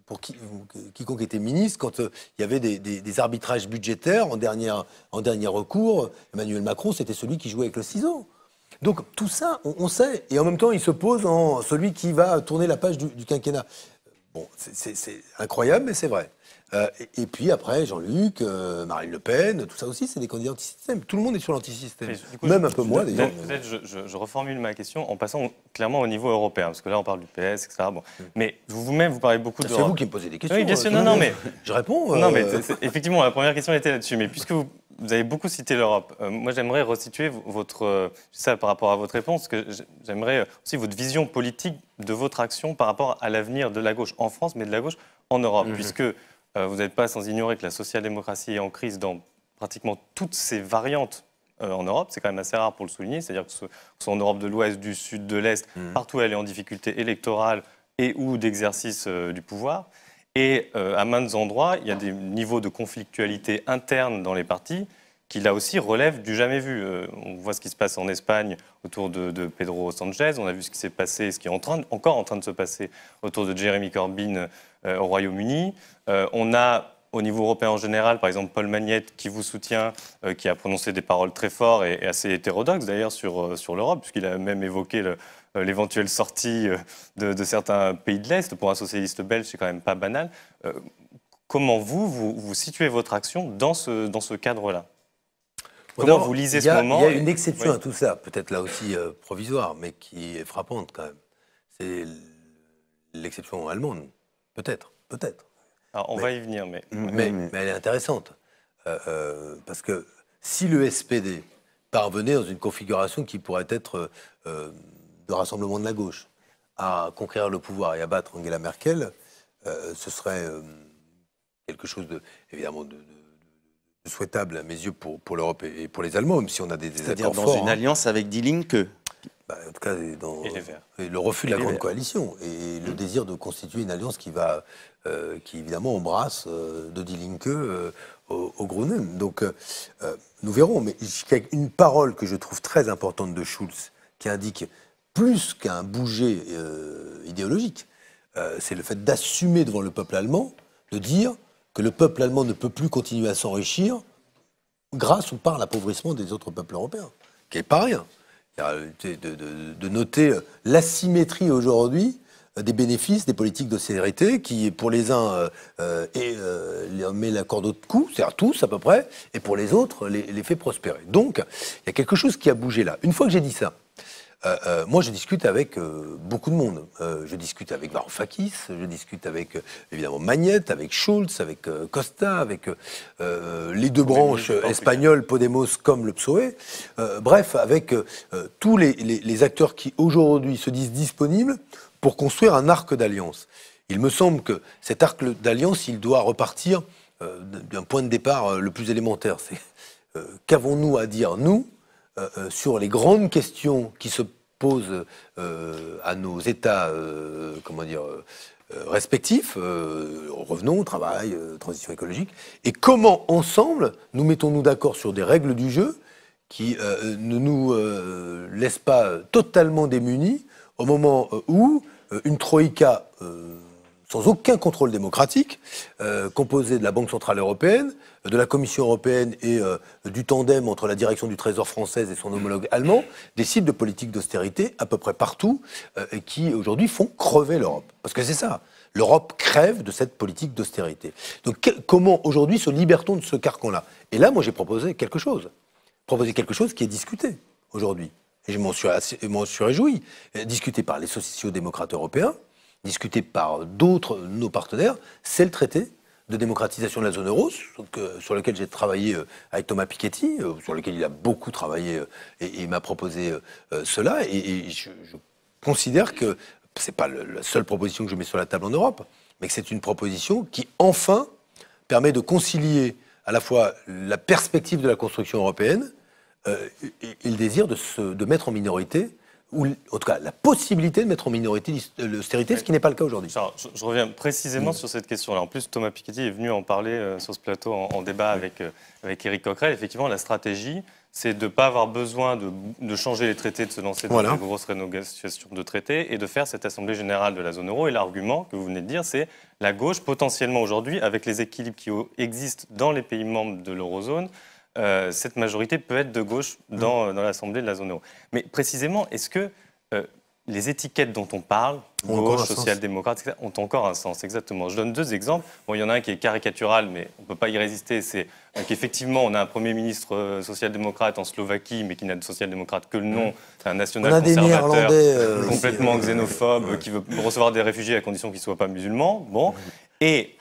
D: pour quiconque était ministre, quand il y avait des arbitrages budgétaires en dernier recours, Emmanuel Macron, c'était celui qui jouait avec le ciseau. Donc tout ça, on sait, et en même temps, il se pose en celui qui va tourner la page du quinquennat. Bon, c'est incroyable, mais c'est vrai. Et puis après, Jean-Luc, Marine Le Pen, tout ça aussi, c'est des candidats anti-système. Tout le monde est sur l'anti-système. Même un peu moi, d'ailleurs.
F: Peut-être je reformule ma question en passant clairement au niveau européen, parce que là, on parle du PS, etc. Bon. Mais vous-même, vous parlez beaucoup de...
D: C'est vous qui me posez des questions.
F: Oui, bien sûr, non, mais...
D: Je réponds.
F: Non, mais effectivement, la première question était là-dessus. Mais puisque vous avez beaucoup cité l'Europe, moi, j'aimerais resituer ça par rapport à votre réponse, que j'aimerais aussi votre vision politique de votre action par rapport à l'avenir de la gauche en France, mais de la gauche en Europe, puisque... vous n'êtes pas sans ignorer que la social-démocratie est en crise dans pratiquement toutes ses variantes en Europe. C'est quand même assez rare pour le souligner. C'est-à-dire que ce soit en Europe de l'Ouest, du Sud, de l'Est, partout elle est en difficulté électorale et ou d'exercice du pouvoir. Et à maints endroits, il y a des niveaux de conflictualité interne dans les partis qui, là aussi, relèvent du jamais vu. On voit ce qui se passe en Espagne autour de Pedro Sánchez. On a vu ce qui s'est passé, ce qui est encore en train de se passer autour de Jeremy Corbyn au Royaume-Uni. On a, au niveau européen en général, par exemple, Paul Magnette, qui vous soutient, qui a prononcé des paroles très fortes et assez hétérodoxes, d'ailleurs, sur l'Europe, puisqu'il a même évoqué l'éventuelle sortie de certains pays de l'Est. Pour un socialiste belge, c'est quand même pas banal. Comment vous situez votre action dans ce cadre-là ? Comment vous lisez ce moment ?
D: Il y a une exception à tout ça, peut-être là aussi provisoire, mais qui est frappante quand même. C'est l'exception allemande. Peut-être.
F: Alors, on va y venir, mais
D: elle est intéressante. Parce que si le SPD parvenait dans une configuration qui pourrait être de rassemblement de la gauche à conquérir le pouvoir et à battre Angela Merkel, ce serait quelque chose évidemment de souhaitable à mes yeux pour l'Europe et pour les Allemands, même si on a des désaccords forts.
A: C'est-à-dire dans une alliance avec Die Linke.
D: En tout cas,
F: et les Verts.
D: Le refus de la grande coalition et le désir de constituer une alliance qui évidemment embrasse de Die Linke au Grünen. Donc nous verrons. Mais il y a une parole que je trouve très importante de Schulz qui indique plus qu'un bouger idéologique, c'est le fait d'assumer devant le peuple allemand, de dire que le peuple allemand ne peut plus continuer à s'enrichir grâce ou par l'appauvrissement des autres peuples européens, qui n'est pas rien. De noter l'asymétrie aujourd'hui des bénéfices des politiques d'austérité qui, pour les uns, met la corde au cou, c'est-à-dire tous à peu près, et pour les autres, les fait prospérer. Donc, il y a quelque chose qui a bougé là. Une fois que j'ai dit ça, moi, je discute avec beaucoup de monde. Je discute avec Varoufakis, je discute avec, évidemment, Magnette, avec Schulz, avec Costa, avec les deux branches espagnoles, Podemos comme le PSOE. Bref, avec tous les acteurs qui, aujourd'hui, se disent disponibles pour construire un arc d'alliance. Il me semble que cet arc d'alliance, il doit repartir d'un point de départ le plus élémentaire. C'est qu'avons-nous à dire, nous, sur les grandes questions qui se posent à nos États respectifs, revenons, travail, transition écologique, et comment, ensemble, nous mettons-nous d'accord sur des règles du jeu qui ne nous laissent pas totalement démunis au moment où une troïka sans aucun contrôle démocratique, composée de la Banque Centrale Européenne, de la Commission Européenne et du tandem entre la direction du Trésor française et son homologue allemand, décide de politiques d'austérité à peu près partout et qui, aujourd'hui, font crever l'Europe. Parce que c'est ça. L'Europe crève de cette politique d'austérité. Donc comment, aujourd'hui, se libère-t-on de ce carcan-là ? Et là, moi, j'ai proposé quelque chose. Proposer quelque chose qui est discuté aujourd'hui. Et je m'en suis réjoui. Discuté par les sociodémocrates européens, discuté par d'autres, nos partenaires, c'est le traité de démocratisation de la zone euro, sur lequel j'ai travaillé avec Thomas Piketty, sur lequel il a beaucoup travaillé et m'a proposé cela. Et je considère que ce n'est pas la seule proposition que je mets sur la table en Europe, mais que c'est une proposition qui, enfin, permet de concilier à la fois la perspective de la construction européenne et le désir de mettre en minorité, ou en tout cas la possibilité de mettre en minorité l'austérité, ce qui n'est pas le cas aujourd'hui.
F: Je reviens précisément sur cette question-là. En plus, Thomas Piketty est venu en parler sur ce plateau en débat avec Éric Coquerel. Effectivement, la stratégie, c'est de ne pas avoir besoin de changer les traités, de se lancer dans une grosse rénégociation de traités et de faire cette Assemblée générale de la zone euro. Et l'argument que vous venez de dire, c'est la gauche, potentiellement aujourd'hui, avec les équilibres qui existent dans les pays membres de l'eurozone, cette majorité peut être de gauche dans l'Assemblée de la zone euro. Mais précisément, est-ce que les étiquettes dont on parle, gauche, social-démocrate, etc., ont encore un sens? Exactement. Je donne 2 exemples. Bon, il y en a un qui est caricatural, mais on ne peut pas y résister. C'est qu'effectivement, on a un Premier ministre social-démocrate en Slovaquie, mais qui n'a de social-démocrate que le nom. C'est un national-conservateur complètement xénophobe, qui veut recevoir des réfugiés à condition qu'ils ne soient pas musulmans. Bon. Et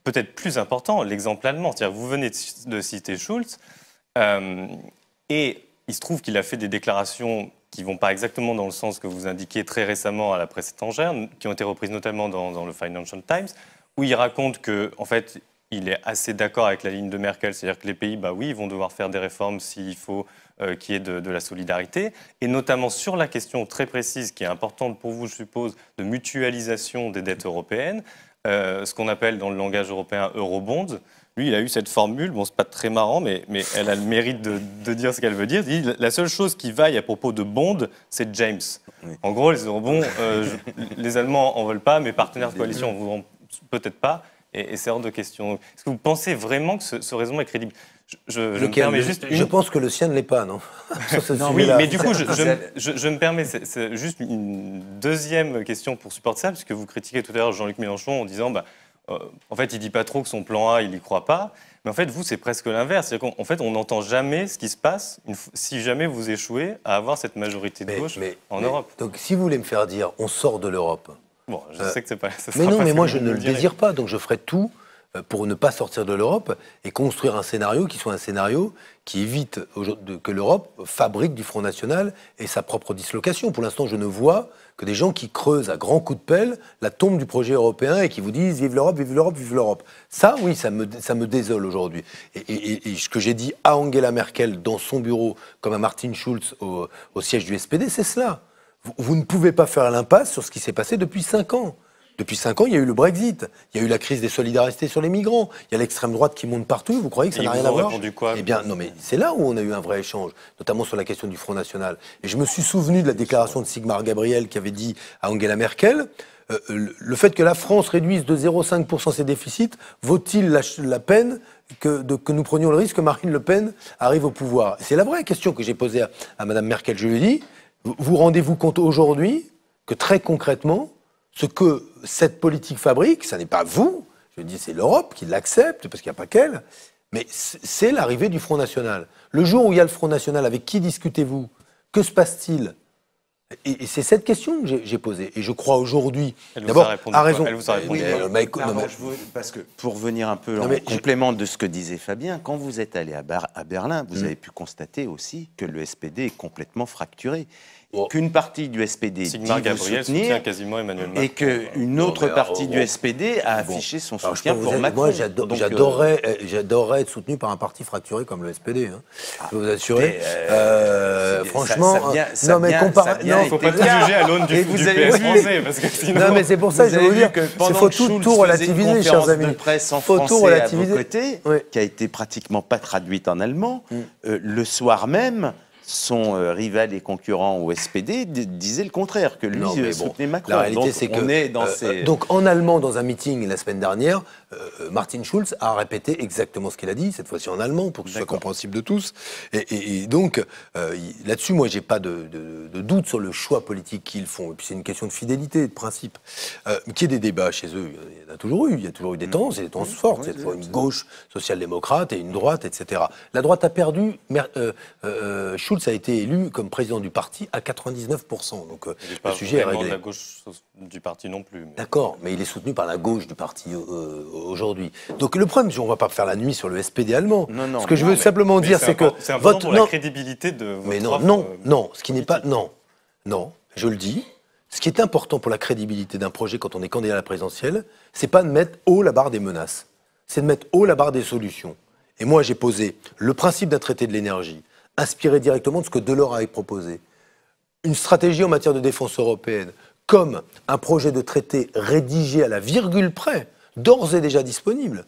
F: peut-être plus important, l'exemple allemand. C'est-à-dire, vous venez de citer Schulz, et il se trouve qu'il a fait des déclarations qui ne vont pas exactement dans le sens que vous indiquiez très récemment à la presse étrangère, qui ont été reprises notamment dans le Financial Times, où il raconte qu'en fait, il est assez d'accord avec la ligne de Merkel, c'est-à-dire que les pays, oui, ils vont devoir faire des réformes s'il faut qu'il y ait de la solidarité, et notamment sur la question très précise, qui est importante pour vous, je suppose, de mutualisation des dettes européennes, ce qu'on appelle dans le langage européen eurobonds. Lui, il a eu cette formule, bon, c'est pas très marrant, mais elle a le mérite de dire ce qu'elle veut dire. Il dit, la seule chose qui vaille à propos de bonds, c'est James. Oui. En gros, les eurobonds, les Allemands en veulent pas, mes partenaires de coalition en voudront peut-être pas, et c'est hors de question. Est-ce que vous pensez vraiment que ce raisonnement est crédible?
D: Je pense que le sien ne l'est pas, non?
F: Non, oui, mais du coup, je me permets, c'est juste une deuxième question pour supporter ça, puisque vous critiquez tout à l'heure Jean-Luc Mélenchon en disant, en fait, il ne dit pas trop que son plan A, il n'y croit pas. Mais en fait, vous, c'est presque l'inverse. C'est-à-dire qu'en fait, on n'entend jamais ce qui se passe si jamais vous échouez à avoir cette majorité de gauche en Europe.
D: Donc, si vous voulez me faire dire, on sort de l'Europe.
F: Bon, je sais que c'est pas.
D: Mais non, mais moi, je ne le désire pas. Donc, je ferai tout pour ne pas sortir de l'Europe et construire un scénario qui soit un scénario qui évite que l'Europe fabrique du Front National et sa propre dislocation. Pour l'instant, je ne vois que des gens qui creusent à grands coups de pelle la tombe du projet européen et qui vous disent « Vive l'Europe, vive l'Europe, vive l'Europe ». Ça, oui, ça me désole aujourd'hui. Et ce que j'ai dit à Angela Merkel dans son bureau, comme à Martin Schulz au siège du SPD, c'est cela. Vous ne pouvez pas faire l'impasse sur ce qui s'est passé depuis 5 ans. Depuis 5 ans, il y a eu le Brexit, il y a eu la crise des solidarités sur les migrants, il y a l'extrême droite qui monte partout, vous croyez que ça n'a rien à voir?
F: Quoi,
D: Eh bien, non, mais c'est là où on a eu un vrai échange, notamment sur la question du Front National. Et je me suis souvenu de la déclaration de Sigmar Gabriel qui avait dit à Angela Merkel, le fait que la France réduise de 0,5% ses déficits, vaut-il la peine que nous prenions le risque que Marine Le Pen arrive au pouvoir? C'est la vraie question que j'ai posée à Mme Merkel. Je lui ai dit, vous rendez-vous compte aujourd'hui que très concrètement, ce que cette politique fabrique, ça n'est pas vous, je dis c'est l'Europe qui l'accepte, parce qu'il n'y a pas qu'elle, mais c'est l'arrivée du Front National. Le jour où il y a le Front National, avec qui discutez-vous? Que se passe-t-il? Et c'est cette question que j'ai posée. Et je crois aujourd'hui, d'abord, à raison.
F: Elle vous a répondu.
A: Parce que pour venir un peu en complément de ce que disait Fabien, quand vous êtes allé à Berlin, vous avez pu constater aussi que le SPD est complètement fracturé. Qu'une partie du SPD dit vous soutenir
F: quasiment Emmanuel Macron,
A: et qu'une autre partie du SPD a affiché son soutien pour Macron.
D: Moi, j'adorerais être soutenu par un parti fracturé comme le SPD. Hein. Je peux vous assurer. Franchement,
A: non, mais
F: il ne faut pas tout juger à l'aune du PS français. Parce que sinon,
D: non, mais c'est pour ça que je veux dire qu'il faut tout relativiser, chers amis.
A: Il presse en français à vos côtés, qui a été pratiquement pas traduite en allemand, le soir même. Son rival et concurrent au SPD disait le contraire, que lui soutenait Macron.
D: La réalité, c'est que donc en allemand, dans un meeting la semaine dernière, Martin Schulz a répété exactement ce qu'il a dit, cette fois-ci en allemand, pour que ce soit compréhensible de tous. Et donc, là-dessus, moi, j'ai pas de doute sur le choix politique qu'ils font. Et puis, c'est une question de fidélité, de principe. Qu'il y ait des débats chez eux, il y en a toujours eu. Il y a toujours eu des tendances, et des tendances fortes. Cette fois, une gauche social-démocrate et une droite, etc. La droite a perdu. Schulz a été élu comme président du parti à 99%. Donc, le sujet est réglé.
F: De la gauche du parti non plus. Mais...
D: D'accord, mais il est soutenu par la gauche du parti aujourd'hui. Donc le problème, on ne va pas faire la nuit sur le SPD allemand.
A: Non,
D: ce que je veux simplement dire, c'est que
F: c'est important pour la crédibilité de votre
D: mais
F: non,
D: ce qui n'est pas non, je le dis. Ce qui est important pour la crédibilité d'un projet quand on est candidat à la présidentielle, c'est pas de mettre haut la barre des menaces, c'est de mettre haut la barre des solutions. Et moi, j'ai posé le principe d'un traité de l'énergie, inspiré directement de ce que Delors avait proposé. Une stratégie en matière de défense européenne, comme un projet de traité rédigé à la virgule près, d'ores et déjà disponible,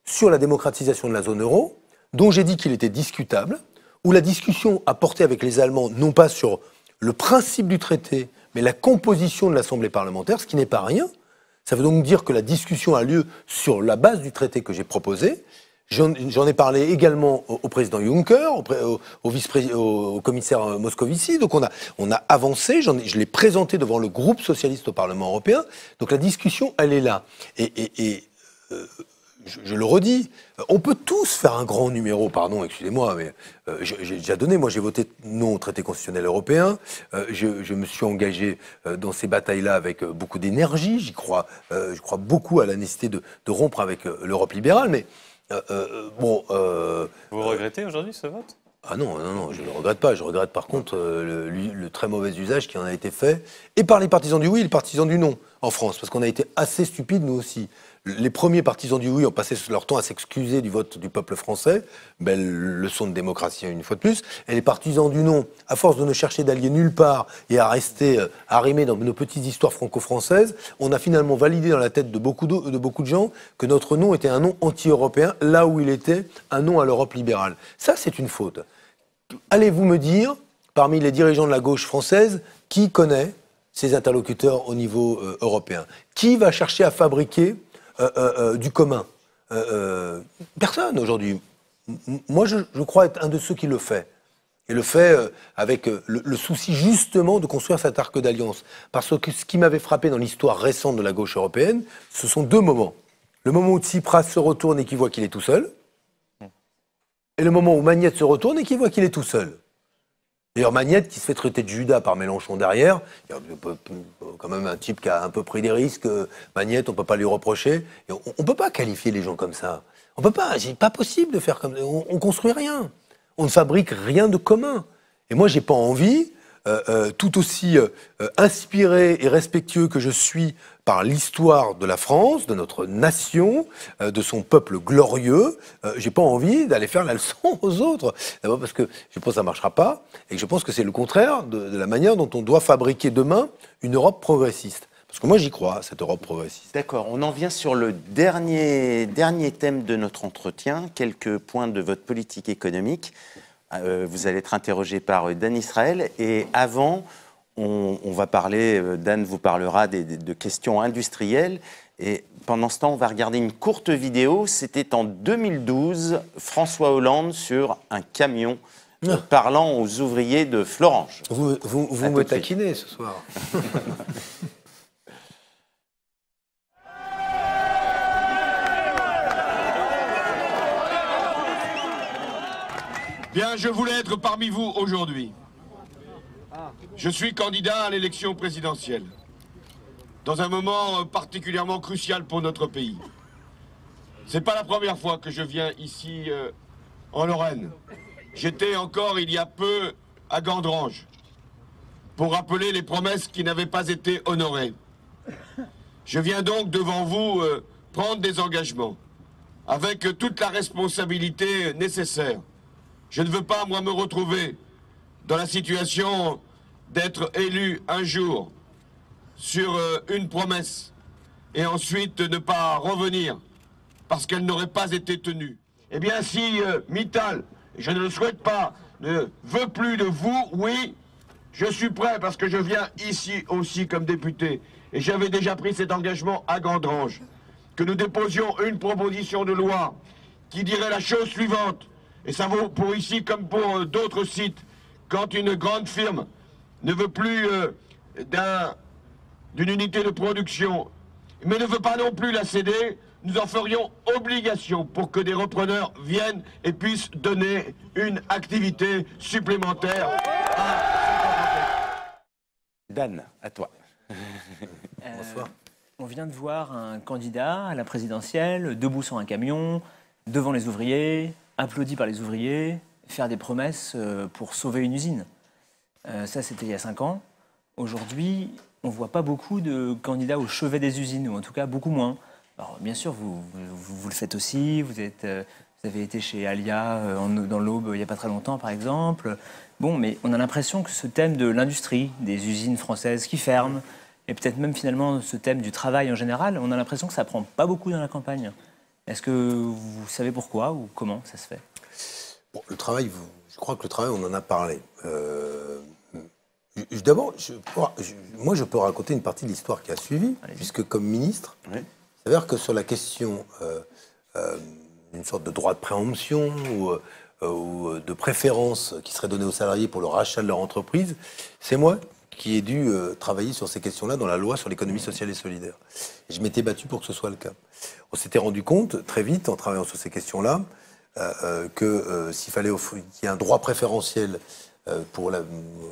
D: sur la démocratisation de la zone euro, dont j'ai dit qu'il était discutable, où la discussion a porté avec les Allemands, non pas sur le principe du traité, mais la composition de l'Assemblée parlementaire, ce qui n'est pas rien. Ça veut donc dire que la discussion a lieu sur la base du traité que j'ai proposé. J'en ai parlé également au président Juncker, au commissaire Moscovici. Donc on a avancé, je l'ai présenté devant le groupe socialiste au Parlement européen. Donc la discussion, elle est là. Je le redis, on peut tous faire un grand numéro, pardon, excusez-moi, mais j'ai déjà donné, moi j'ai voté non au traité constitutionnel européen, je me suis engagé dans ces batailles-là avec beaucoup d'énergie, je crois beaucoup à la nécessité de rompre avec l'Europe libérale, mais
F: Vous regrettez aujourd'hui ce vote ?
D: Ah non, je ne le regrette pas. Je regrette par contre le très mauvais usage qui en a été fait, et par les partisans du oui et les partisans du non en France, parce qu'on a été assez stupides nous aussi. Les premiers partisans du oui ont passé leur temps à s'excuser du vote du peuple français, belle leçon de démocratie une fois de plus, et les partisans du non, à force de ne chercher d'alliés nulle part et à rester arrimés dans nos petites histoires franco-françaises, on a finalement validé dans la tête de beaucoup de gens que notre non était un non anti-européen, là où il était un non à l'Europe libérale. Ça, c'est une faute. Allez-vous me dire, parmi les dirigeants de la gauche française, qui connaît ses interlocuteurs au niveau européen? Qui va chercher à fabriquer du commun? Personne aujourd'hui. Moi, je crois être un de ceux qui le fait. Et le fait avec le souci justement de construire cet arc d'alliance. Parce que ce qui m'avait frappé dans l'histoire récente de la gauche européenne, ce sont deux moments. Le moment où Tsipras se retourne et qu'il voit qu'il est tout seul, et le moment où Magnette se retourne et qu'il voit qu'il est tout seul. D'ailleurs, Magnette, qui se fait traiter de Judas par Mélenchon derrière, il y a quand même un type qui a un peu pris des risques. Magnette, on ne peut pas lui reprocher. Et on ne peut pas qualifier les gens comme ça. On ne peut pas. C'est pas possible de faire comme ça. On ne construit rien. On ne fabrique rien de commun. Et moi, j'ai pas envie, tout aussi inspiré et respectueux que je suis par l'histoire de la France, de notre nation, de son peuple glorieux, j'ai pas envie d'aller faire la leçon aux autres. D'abord parce que je pense que ça marchera pas, et que je pense que c'est le contraire de la manière dont on doit fabriquer demain une Europe progressiste. Parce que moi, j'y crois, cette Europe progressiste.
A: D'accord, on en vient sur le dernier thème de notre entretien, quelques points de votre politique économique. Vous allez être interrogé par Dan Israël, et avant, on va parler, Dan vous parlera de questions industrielles, et pendant ce temps, on va regarder une courte vidéo. C'était en 2012, François Hollande sur un camion parlant aux ouvriers de Florange.
D: Vous me taquinez ce soir.
H: Bien, je voulais être parmi vous aujourd'hui. Je suis candidat à l'élection présidentielle, dans un moment particulièrement crucial pour notre pays. C'est pas la première fois que je viens ici en Lorraine. J'étais encore il y a peu à Gandrange pour rappeler les promesses qui n'avaient pas été honorées. Je viens donc devant vous prendre des engagements avec toute la responsabilité nécessaire. Je ne veux pas, moi, me retrouver dans la situation d'être élu un jour sur une promesse et ensuite ne pas revenir parce qu'elle n'aurait pas été tenue. Eh bien, si Mittal, je ne le souhaite pas, ne veut plus de vous, oui, je suis prêt parce que je viens ici aussi comme député et j'avais déjà pris cet engagement à Gandrange, que nous déposions une proposition de loi qui dirait la chose suivante, et ça vaut pour ici comme pour d'autres sites, quand une grande firme ne veut plus d'une unité de production, mais ne veut pas non plus la céder, nous en ferions obligation pour que des repreneurs viennent et puissent donner une activité supplémentaire à...
A: Dan, à toi.
D: Bonsoir.
I: On vient de voir un candidat à la présidentielle, debout sur un camion, devant les ouvriers, applaudi par les ouvriers, faire des promesses pour sauver une usine. Ça, c'était il y a 5 ans. Aujourd'hui, on ne voit pas beaucoup de candidats au chevet des usines, ou en tout cas beaucoup moins. Alors, bien sûr, vous le faites aussi. Vous avez été chez Alia dans l'Aube il n'y a pas très longtemps, par exemple. Bon, mais on a l'impression que ce thème de l'industrie, des usines françaises qui ferment, et peut-être même finalement ce thème du travail en général, on a l'impression que ça ne prend pas beaucoup dans la campagne. Est-ce que vous savez pourquoi ou comment ça se fait?
D: Bon, le travail, je crois que le travail, on en a parlé. D'abord, moi, je peux raconter une partie de l'histoire qui a suivi, puisque comme ministre, il s'avère que sur la question une sorte de droit de préemption ou de préférence qui serait donné aux salariés pour le rachat de leur entreprise, c'est moi qui ai dû travailler sur ces questions-là dans la loi sur l'économie sociale et solidaire. Et je m'étais battu pour que ce soit le cas. On s'était rendu compte très vite, en travaillant sur ces questions-là, que s'il fallait qu'il y ait un droit préférentiel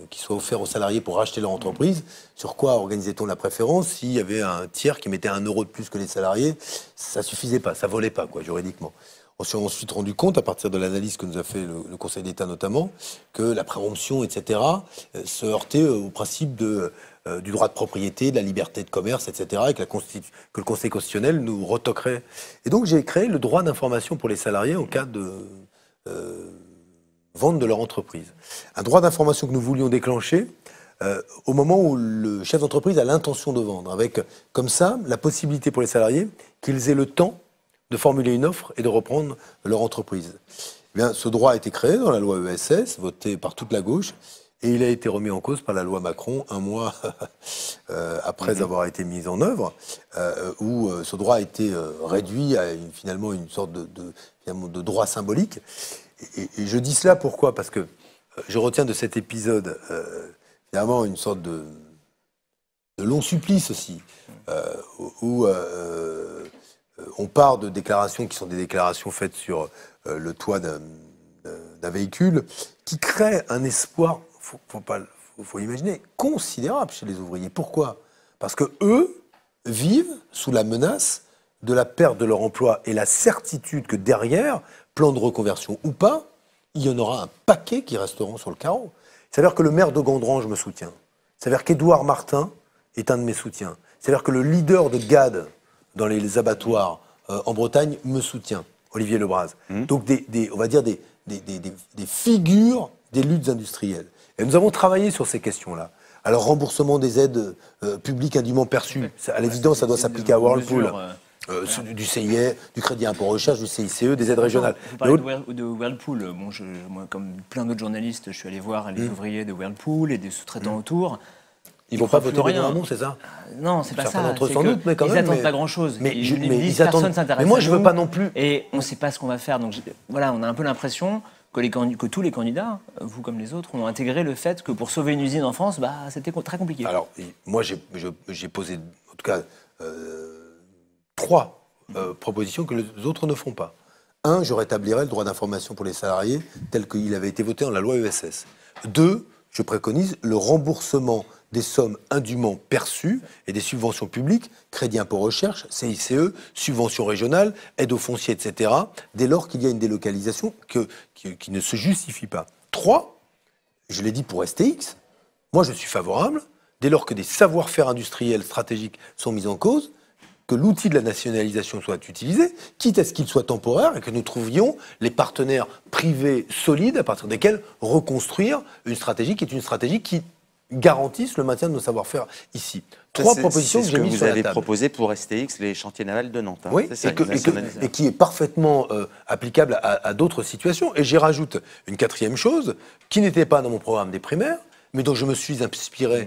D: qui soit offert aux salariés pour racheter leur entreprise, sur quoi organisait-on la préférence? S'il y avait un tiers qui mettait 1 euro de plus que les salariés, ça suffisait pas, ça volait pas, juridiquement. On s'est ensuite rendu compte, à partir de l'analyse que nous a fait le Conseil d'État notamment, que la préemption, etc., se heurtait au principe du droit de propriété, de la liberté de commerce, etc., et que le Conseil constitutionnel nous retoquerait. Et donc j'ai créé le droit d'information pour les salariés en cas de vente de leur entreprise. Un droit d'information que nous voulions déclencher au moment où le chef d'entreprise a l'intention de vendre, avec comme ça la possibilité pour les salariés qu'ils aient le temps de formuler une offre et de reprendre leur entreprise. Eh bien, ce droit a été créé dans la loi ESS, votée par toute la gauche, et il a été remis en cause par la loi Macron 1 mois après avoir été mis en œuvre, où ce droit a été réduit à finalement une sorte de droit symbolique. Et je dis cela pourquoi? Parce que je retiens de cet épisode finalement une sorte de long supplice aussi, où on part de déclarations qui sont des déclarations faites sur le toit d'un véhicule, qui créent un espoir, faut imaginer, considérable chez les ouvriers. Pourquoi? Parce que eux vivent sous la menace de la perte de leur emploi et la certitude que derrière, plan de reconversion ou pas, il y en aura un paquet qui resteront sur le carreau. Il s'avère que le maire de Gondrange me soutient. Il s'avère qu'Édouard Martin est un de mes soutiens. Il s'avère que le leader de GAD dans les abattoirs en Bretagne me soutient, Olivier Lebras. Donc on va dire des figures des luttes industrielles. Et nous avons travaillé sur ces questions-là. Alors, remboursement des aides publiques indûment perçues, à l'évidence, ça doit s'appliquer à Whirlpool. Du CIE, du Crédit Impôt Recherche, du CICE, des aides régionales.
I: Vous parlez de Whirlpool. Bon, moi, comme plein d'autres journalistes, je suis allé voir les ouvriers de Whirlpool et des sous-traitants autour.
D: Ils vont pas voter Benoît, c'est ça?
I: Non, c'est pas ça.
D: D'entre eux, sans doute, mais quand
I: ils
D: même.
I: Ils n'attendent pas grand-chose.
D: Mais
I: ils attendent. Personne s'intéresse.
D: Mais moi, je veux pas non plus.
I: Et on ne sait pas ce qu'on va faire. Donc voilà, on a un peu l'impression que tous les candidats, vous comme les autres, ont intégré le fait que pour sauver une usine en France, c'était très compliqué.
D: Alors, moi, j'ai posé, en tout cas, 3 propositions que les autres ne font pas. 1, je rétablirais le droit d'information pour les salariés tel qu'il avait été voté dans la loi ESS. 2, je préconise le remboursement des sommes indûment perçues et des subventions publiques, Crédit Impôt Recherche, CICE, subventions régionales, aide aux fonciers, etc., dès lors qu'il y a une délocalisation qui ne se justifie pas. 3, je l'ai dit pour STX, moi je suis favorable, dès lors que des savoir-faire industriels stratégiques sont mis en cause, que l'outil de la nationalisation soit utilisé, quitte à ce qu'il soit temporaire et que nous trouvions les partenaires privés solides à partir desquels reconstruire une stratégie qui est une stratégie qui garantisse le maintien de nos savoir-faire ici. 3 propositions que j'ai mises sur la table.
A: Vous avez proposé pour STX les chantiers navals de Nantes.
D: Oui, et qui est parfaitement applicable à d'autres situations. Et j'y rajoute une 4e chose qui n'était pas dans mon programme des primaires, mais dont je me suis inspiré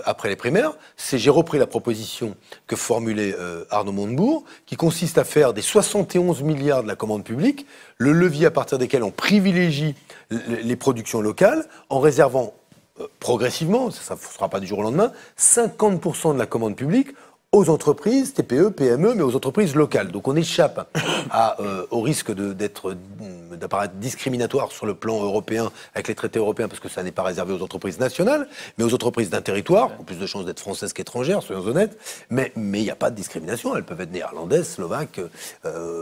D: après les primaires, c'est j'ai repris la proposition que formulait Arnaud Montebourg, qui consiste à faire des 71 milliards de la commande publique le levier à partir desquels on privilégie les productions locales en réservant progressivement, ça ne se fera pas du jour au lendemain, 50% de la commande publique aux entreprises, TPE, PME, mais aux entreprises locales. Donc on échappe au risque d'apparaître discriminatoire sur le plan européen avec les traités européens, parce que ça n'est pas réservé aux entreprises nationales, mais aux entreprises d'un territoire, qui ont plus de chances d'être françaises qu'étrangères, soyons honnêtes, mais il n'y a pas de discrimination, elles peuvent être néerlandaises, slovaques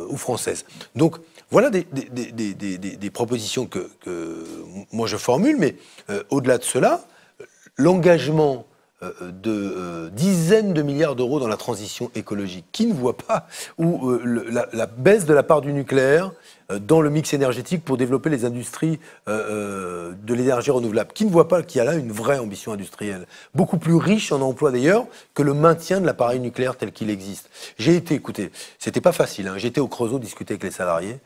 D: ou françaises. Donc voilà des propositions que moi je formule, mais au-delà de cela, l'engagement de dizaines de milliards d'euros dans la transition écologique, qui ne voit pas, ou la baisse de la part du nucléaire dans le mix énergétique pour développer les industries de l'énergie renouvelable, qui ne voit pas qu'il y a là une vraie ambition industrielle, beaucoup plus riche en emplois d'ailleurs que le maintien de l'appareil nucléaire tel qu'il existe. J'ai été, écoutez, c'était pas facile, j'ai été au Creusot discuter avec les salariés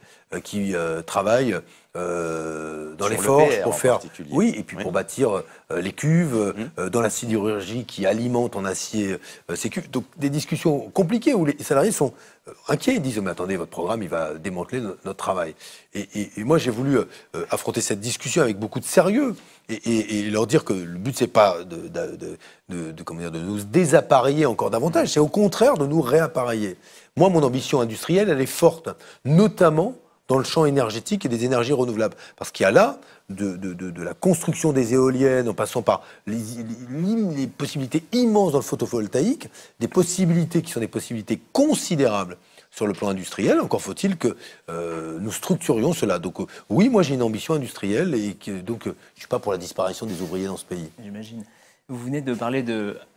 D: qui travaillent dans
A: Sur
D: les
A: le
D: forges
A: PR
D: pour
A: en
D: faire,
A: particulier.
D: oui, et puis pour bâtir les cuves, dans la sidérurgie qui alimente en acier ces cuves. Donc des discussions compliquées où les salariés sont inquiets. Ils disent mais attendez, votre programme il va démanteler notre travail. Et moi j'ai voulu affronter cette discussion avec beaucoup de sérieux et leur dire que le but c'est pas de nous désappareiller encore davantage, c'est au contraire de nous réappareiller. Moi mon ambition industrielle elle est forte, notamment dans le champ énergétique et des énergies renouvelables. Parce qu'il y a là, de la construction des éoliennes, en passant par les possibilités immenses dans le photovoltaïque, des possibilités qui sont des possibilités considérables sur le plan industriel. Encore faut-il que nous structurions cela. Donc oui, moi j'ai une ambition industrielle et donc je ne suis pas pour la disparition des ouvriers dans ce pays.
I: J'imagine. Vous venez de parler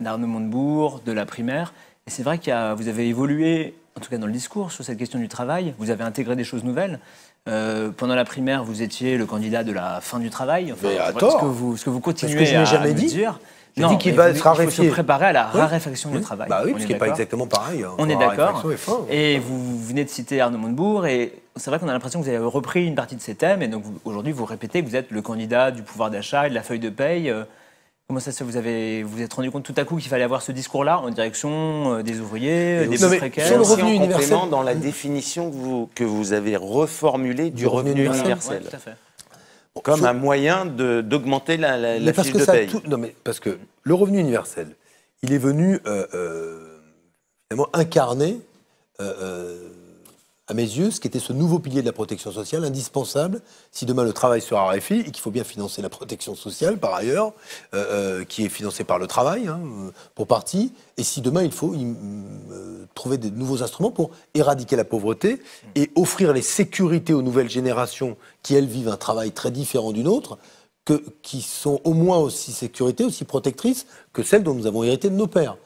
I: d'Arnaud Montebourg, de la primaire. Et c'est vrai que vous avez évolué, en tout cas dans le discours, sur cette question du travail. Vous avez intégré des choses nouvelles. Pendant la primaire, vous étiez le candidat de la fin du travail. Enfin,
D: mais à tort.
I: Ce que vous continuez
D: parce que je n'ai jamais
I: à
D: dit.
I: dire.
D: J'ai dit qu'il va se raréfier.
I: Il faut se préparer à la raréfaction du travail.
D: Bah oui, ce qui n'est pas exactement pareil.
I: On est d'accord. Et vous venez de citer Arnaud Montebourg. Et c'est vrai qu'on a l'impression que vous avez repris une partie de ces thèmes. Et donc aujourd'hui, vous répétez que vous êtes le candidat du pouvoir d'achat et de la feuille de paye. Comment ça se fait? Vous êtes rendu compte tout à coup qu'il fallait avoir ce discours-là en direction des ouvriers, des plus précaires?
A: Sur le revenu universel, dans la définition que vous avez reformulée du revenu universel.
I: Ouais, tout à fait.
A: Comme un moyen d'augmenter la fiche de paye.
D: Non, mais parce que le revenu universel, il est venu finalement incarner, à mes yeux, ce qu'était ce nouveau pilier de la protection sociale, indispensable si demain le travail sera raréfié et qu'il faut bien financer la protection sociale, par ailleurs, qui est financée par le travail, pour partie, et si demain il faut trouver de nouveaux instruments pour éradiquer la pauvreté et offrir les sécurités aux nouvelles générations qui, elles, vivent un travail très différent d'une autre, qui sont au moins aussi sécurité, aussi protectrices que celles dont nous avons hérité de nos pères.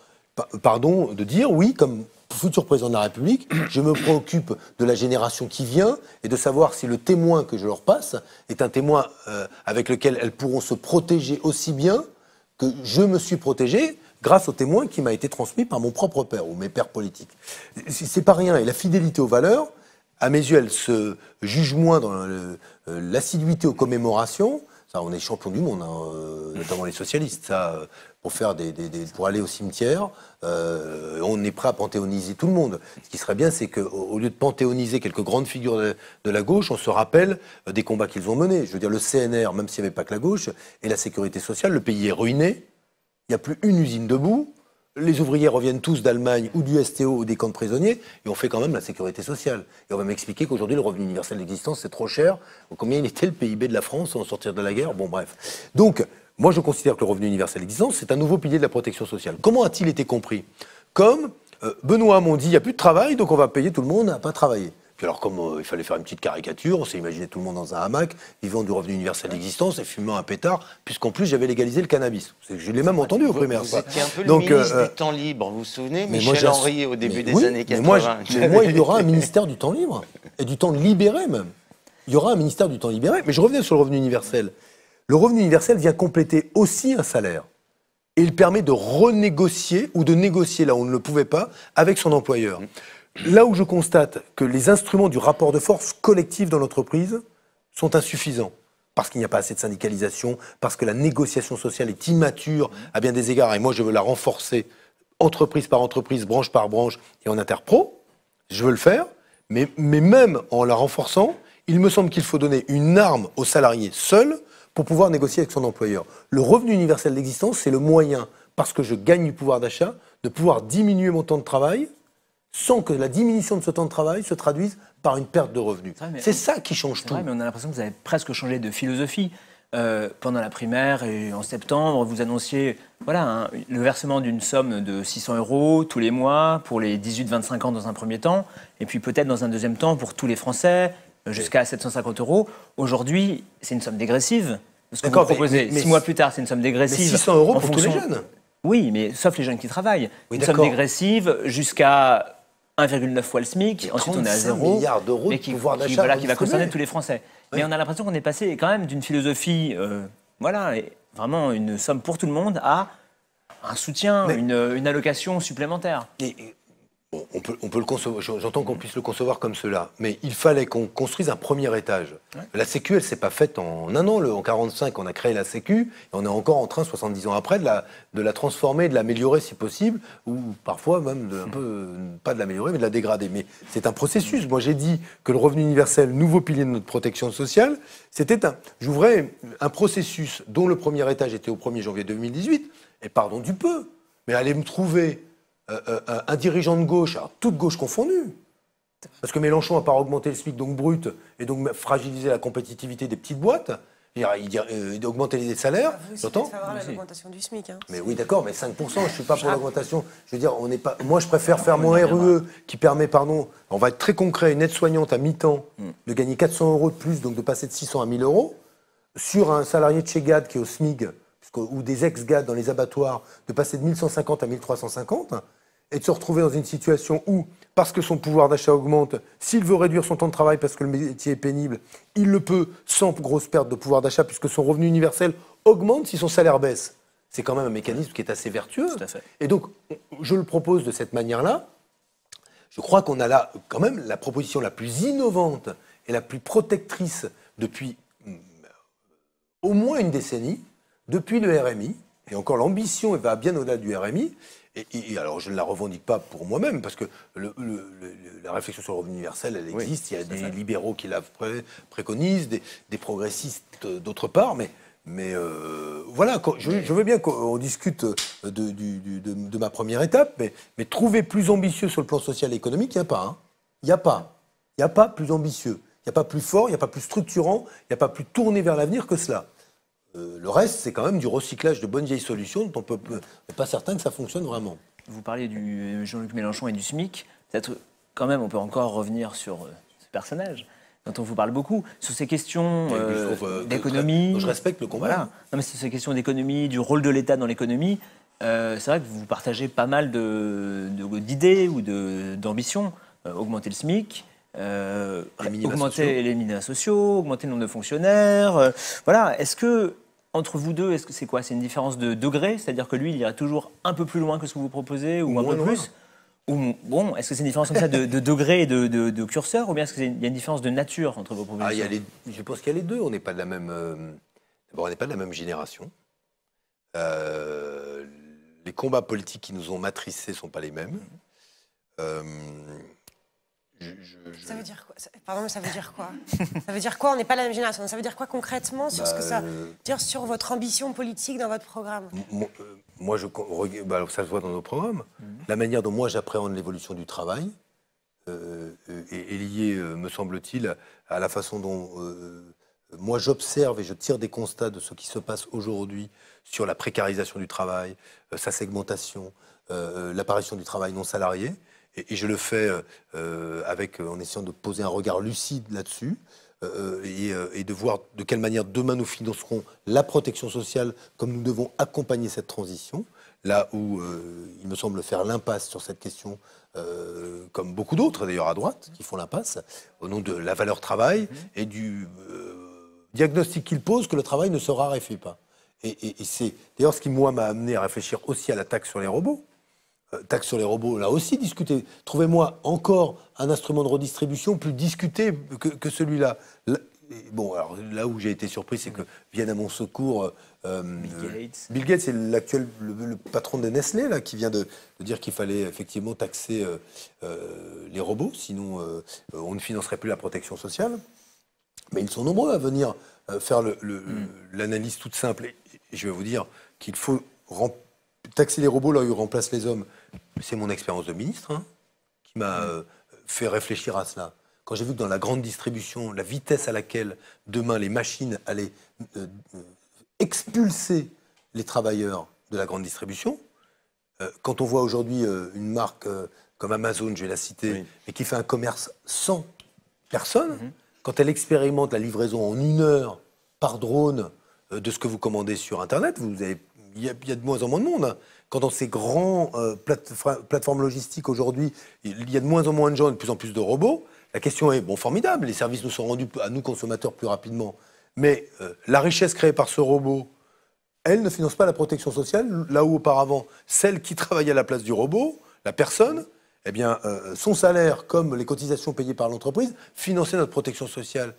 D: Pardon de dire, oui, comme futur président de la République, je me préoccupe de la génération qui vient et de savoir si le témoin que je leur passe est un témoin avec lequel elles pourront se protéger aussi bien que je me suis protégé grâce au témoin qui m'a été transmis par mon propre père ou mes pères politiques. C'est pas rien. Et la fidélité aux valeurs, à mes yeux, elle se juge moins dans l'assiduité aux commémorations. Ça, on est champion du monde, notamment les socialistes. Ça, pour aller au cimetière, on est prêt à panthéoniser tout le monde. Ce qui serait bien, c'est qu'au lieu de panthéoniser quelques grandes figures de la gauche, on se rappelle des combats qu'ils ont menés. Je veux dire, le CNR, même s'il n'y avait pas que la gauche, et la sécurité sociale, le pays est ruiné. Il n'y a plus une usine debout. Les ouvriers reviennent tous d'Allemagne ou du STO ou des camps de prisonniers, et on fait quand même la sécurité sociale. Et on va m'expliquer qu'aujourd'hui, le revenu universel d'existence, c'est trop cher. Combien il était le PIB de la France en sortir de la guerre? Bon, bref. Donc, moi, je considère que le revenu universel d'existence, c'est un nouveau pilier de la protection sociale. Comment a-t-il été compris? Comme Benoît Hamon dit, il n'y a plus de travail, donc on va payer tout le monde à pas travailler. Puis alors, comme il fallait faire une petite caricature, on s'est imaginé tout le monde dans un hamac, vivant du revenu universel d'existence et fumant un pétard, puisqu'en plus, j'avais légalisé le cannabis. Je l'ai même entendu au primaire.
A: Vous étiez un peu le ministre du temps libre, vous vous souvenez? Michel Henry, au début des années 80.
D: Mais moi, il y aura un ministère du temps libre, et du temps libéré même. Il y aura un ministère du temps libéré. Mais je revenais sur le revenu universel. Le revenu universel vient compléter aussi un salaire. Et il permet de renégocier ou de négocier là où on ne le pouvait pas avec son employeur. Là où je constate que les instruments du rapport de force collectif dans l'entreprise sont insuffisants, parce qu'il n'y a pas assez de syndicalisation, parce que la négociation sociale est immature à bien des égards, et moi je veux la renforcer entreprise par entreprise, branche par branche et en interpro, je veux le faire, mais même en la renforçant, il me semble qu'il faut donner une arme aux salariés seuls pour pouvoir négocier avec son employeur. Le revenu universel d'existence, c'est le moyen, parce que je gagne du pouvoir d'achat, de pouvoir diminuer mon temps de travail sans que la diminution de ce temps de travail se traduise par une perte de revenus. C'est ça qui change tout.
I: Vrai, mais on a l'impression que vous avez presque changé de philosophie. Pendant la primaire et en septembre, vous annonciez le versement d'une somme de 600 € tous les mois pour les 18-25 ans dans un premier temps, et puis peut-être dans un deuxième temps pour tous les Français, jusqu'à 750 €. Aujourd'hui, c'est une somme dégressive. Ce que vous proposez, 6 mois plus tard, c'est une somme dégressive.
D: Mais 600 € pour tous les jeunes.
I: Oui, mais sauf les jeunes qui travaillent. Une somme dégressive jusqu'à 1,9 fois le SMIC, ensuite on est à 0,
D: milliards d'euros de pouvoir d'achat
I: qui va concerner tous les Français. Oui. Mais on a l'impression qu'on est passé quand même d'une philosophie, vraiment une somme pour tout le monde, à un soutien, une allocation supplémentaire.
D: Bon, on peut le concevoir, j'entends qu'on puisse le concevoir comme cela, mais il fallait qu'on construise un premier étage. Ouais. La Sécu, elle ne s'est pas faite en un an. En 1945, on a créé la Sécu, et on est encore en train, 70 ans après, de la transformer, de l'améliorer si possible, ou parfois même pas de l'améliorer, mais de la dégrader. Mais c'est un processus. Moi, j'ai dit que le revenu universel, nouveau pilier de notre protection sociale, j'ouvrais un processus dont le premier étage était au 1er janvier 2018, et pardon du peu, mais allez me trouver un dirigeant de gauche, alors toute gauche confondue, parce que Mélenchon n'a pas augmenté le SMIC donc brut et donc fragilisé la compétitivité des petites boîtes, il a augmenté les salaires.
B: Vous êtes favorable à l'augmentation du SMIC. Hein.
D: Mais oui, d'accord, mais 5%, je ne suis pas pour l'augmentation. Je veux dire, on n'est pas. Moi, je préfère faire mon RUE qui permet, on va être très concret, une aide-soignante à mi-temps de gagner 400 € de plus, donc de passer de 600 à 1000 €, sur un salarié de chez GAD qui est au SMIG, ou des ex-GAD dans les abattoirs, de passer de 1150 à 1350, et de se retrouver dans une situation où, parce que son pouvoir d'achat augmente, s'il veut réduire son temps de travail parce que le métier est pénible, il le peut sans grosse perte de pouvoir d'achat puisque son revenu universel augmente si son salaire baisse. C'est quand même un mécanisme qui est assez vertueux.
I: Tout à fait.
D: Et donc, je le propose de cette manière-là. Je crois qu'on a là, quand même, la proposition la plus innovante et la plus protectrice depuis au moins une décennie, depuis le RMI. Et encore, l'ambition va bien au-delà du RMI. Et alors, je ne la revendique pas pour moi-même, parce que la réflexion sur le revenu universel, elle existe. Il y a des libéraux qui la préconisent, des progressistes d'autre part. Mais voilà, je veux bien qu'on discute de ma première étape, mais trouver plus ambitieux sur le plan social et économique, il n'y a pas. Hein. Il n'y a pas. Il n'y a pas plus ambitieux. Il n'y a pas plus fort, il n'y a pas plus structurant, il n'y a pas plus tourné vers l'avenir que cela. Le reste, c'est quand même du recyclage de bonnes vieilles solutions dont on n'est pas certain que ça fonctionne vraiment.
I: Vous parliez du Jean-Luc Mélenchon et du SMIC. Peut-être quand même, on peut encore revenir sur ce personnage dont on vous parle beaucoup, sur ces questions d'économie.
D: Je respecte le combat.
I: Voilà. Non, mais sur ces questions d'économie, du rôle de l'État dans l'économie. C'est vrai que vous partagez pas mal d'idées ou d'ambitions. Augmenter le SMIC. Augmenter les minima sociaux, augmenter le nombre de fonctionnaires. Voilà. Est-ce que, entre vous deux, c'est quoi? C'est une différence de degré? C'est-à-dire que lui, il ira toujours un peu plus loin que ce que vous proposez, ou un peu plus? Ou, bon, est-ce que c'est une différence comme ça de degré et de curseur, ou bien est-ce qu'il y a une différence de nature entre vos propositions?
D: Je pense qu'il y a les deux. On n'est pas de la même. D'abord, on n'est pas de la même génération. Les combats politiques qui nous ont matricés ne sont pas les mêmes.
B: Ça veut dire quoi? Pardon, mais ça veut dire quoi? Ça veut dire quoi? On n'est pas la même génération. Ça veut dire quoi concrètement sur ce que ça veut dire sur votre ambition politique dans votre programme?
D: Moi, ça se voit dans nos programmes. La manière dont moi j'appréhende l'évolution du travail est liée, me semble-t-il, à la façon dont moi j'observe et je tire des constats de ce qui se passe aujourd'hui sur la précarisation du travail, sa segmentation, l'apparition du travail non salarié. Et je le fais en essayant de poser un regard lucide là-dessus et de voir de quelle manière demain nous financerons la protection sociale, comme nous devons accompagner cette transition, là où il me semble faire l'impasse sur cette question, comme beaucoup d'autres d'ailleurs à droite, qui font l'impasse, au nom de la valeur travail et du diagnostic qu'il pose que le travail ne se raréfie pas. Et c'est d'ailleurs ce qui, moi, m'a amené à réfléchir aussi à la taxe sur les robots. Taxe sur les robots, là aussi discuté. Trouvez-moi encore un instrument de redistribution plus discuté que celui-là. Bon, alors là où j'ai été surpris, c'est que vienne à mon secours Bill Gates. Bill Gates, c'est l'actuel le patron de Nestlé, là, qui vient de dire qu'il fallait effectivement taxer les robots, sinon on ne financerait plus la protection sociale. Mais ils sont nombreux à venir faire l'analyse toute simple. Et je vais vous dire qu'il faut taxer les robots là où ils remplacent les hommes. C'est mon expérience de ministre qui m'a fait réfléchir à cela. Quand j'ai vu que dans la grande distribution, la vitesse à laquelle demain les machines allaient expulser les travailleurs de la grande distribution, quand on voit aujourd'hui une marque comme Amazon, je vais la citer, et qui fait un commerce sans personne, quand elle expérimente la livraison en 1 heure par drone de ce que vous commandez sur Internet, il y a de moins en moins de monde. Quand dans ces grands plateformes logistiques aujourd'hui, il y a de moins en moins de gens et de plus en plus de robots, la question est, bon, formidable, les services nous sont rendus à nous consommateurs plus rapidement, mais la richesse créée par ce robot, elle ne finance pas la protection sociale, là où auparavant, celle qui travaille à la place du robot, la personne, eh bien, son salaire, comme les cotisations payées par l'entreprise, finançait notre protection sociale.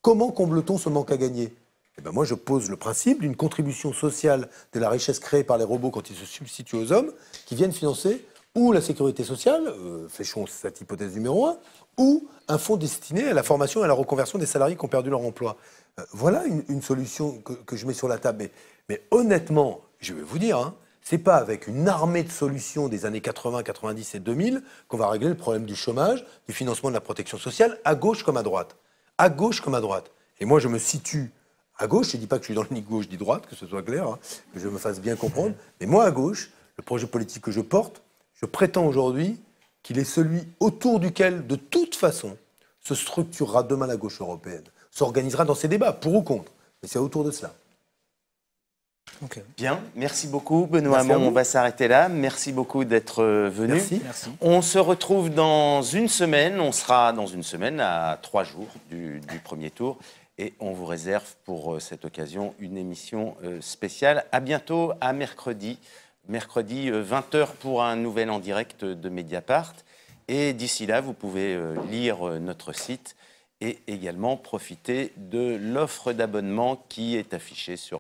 D: Comment comble-t-on ce manque à gagner? Eh bien, moi, je pose le principe d'une contribution sociale de la richesse créée par les robots quand ils se substituent aux hommes, qui viennent financer ou la sécurité sociale, fléchons cette hypothèse numéro 1, ou un fonds destiné à la formation et à la reconversion des salariés qui ont perdu leur emploi. Voilà une solution que je mets sur la table. Mais honnêtement, je vais vous dire, hein, c'est pas avec une armée de solutions des années 80, 90 et 2000 qu'on va régler le problème du chômage, du financement de la protection sociale, à gauche comme à droite. À gauche comme à droite. Et moi, je me situe à gauche, je ne dis pas que je suis dans le ni gauche ni droite, que ce soit clair, hein, que je me fasse bien comprendre, mais moi, à gauche, le projet politique que je porte, je prétends aujourd'hui qu'il est celui autour duquel, de toute façon, se structurera demain la gauche européenne, s'organisera dans ces débats, pour ou contre, mais c'est autour de cela.
A: Okay. Bien, merci beaucoup Benoît Hamon, on va s'arrêter là. Merci beaucoup d'être venu.
D: Merci.
A: On se retrouve dans une semaine, on sera dans une semaine à 3 jours du premier tour et on vous réserve pour cette occasion une émission spéciale. À bientôt, à mercredi 20h pour un nouvel en direct de Mediapart. Et d'ici là, vous pouvez lire notre site et également profiter de l'offre d'abonnement qui est affichée sur...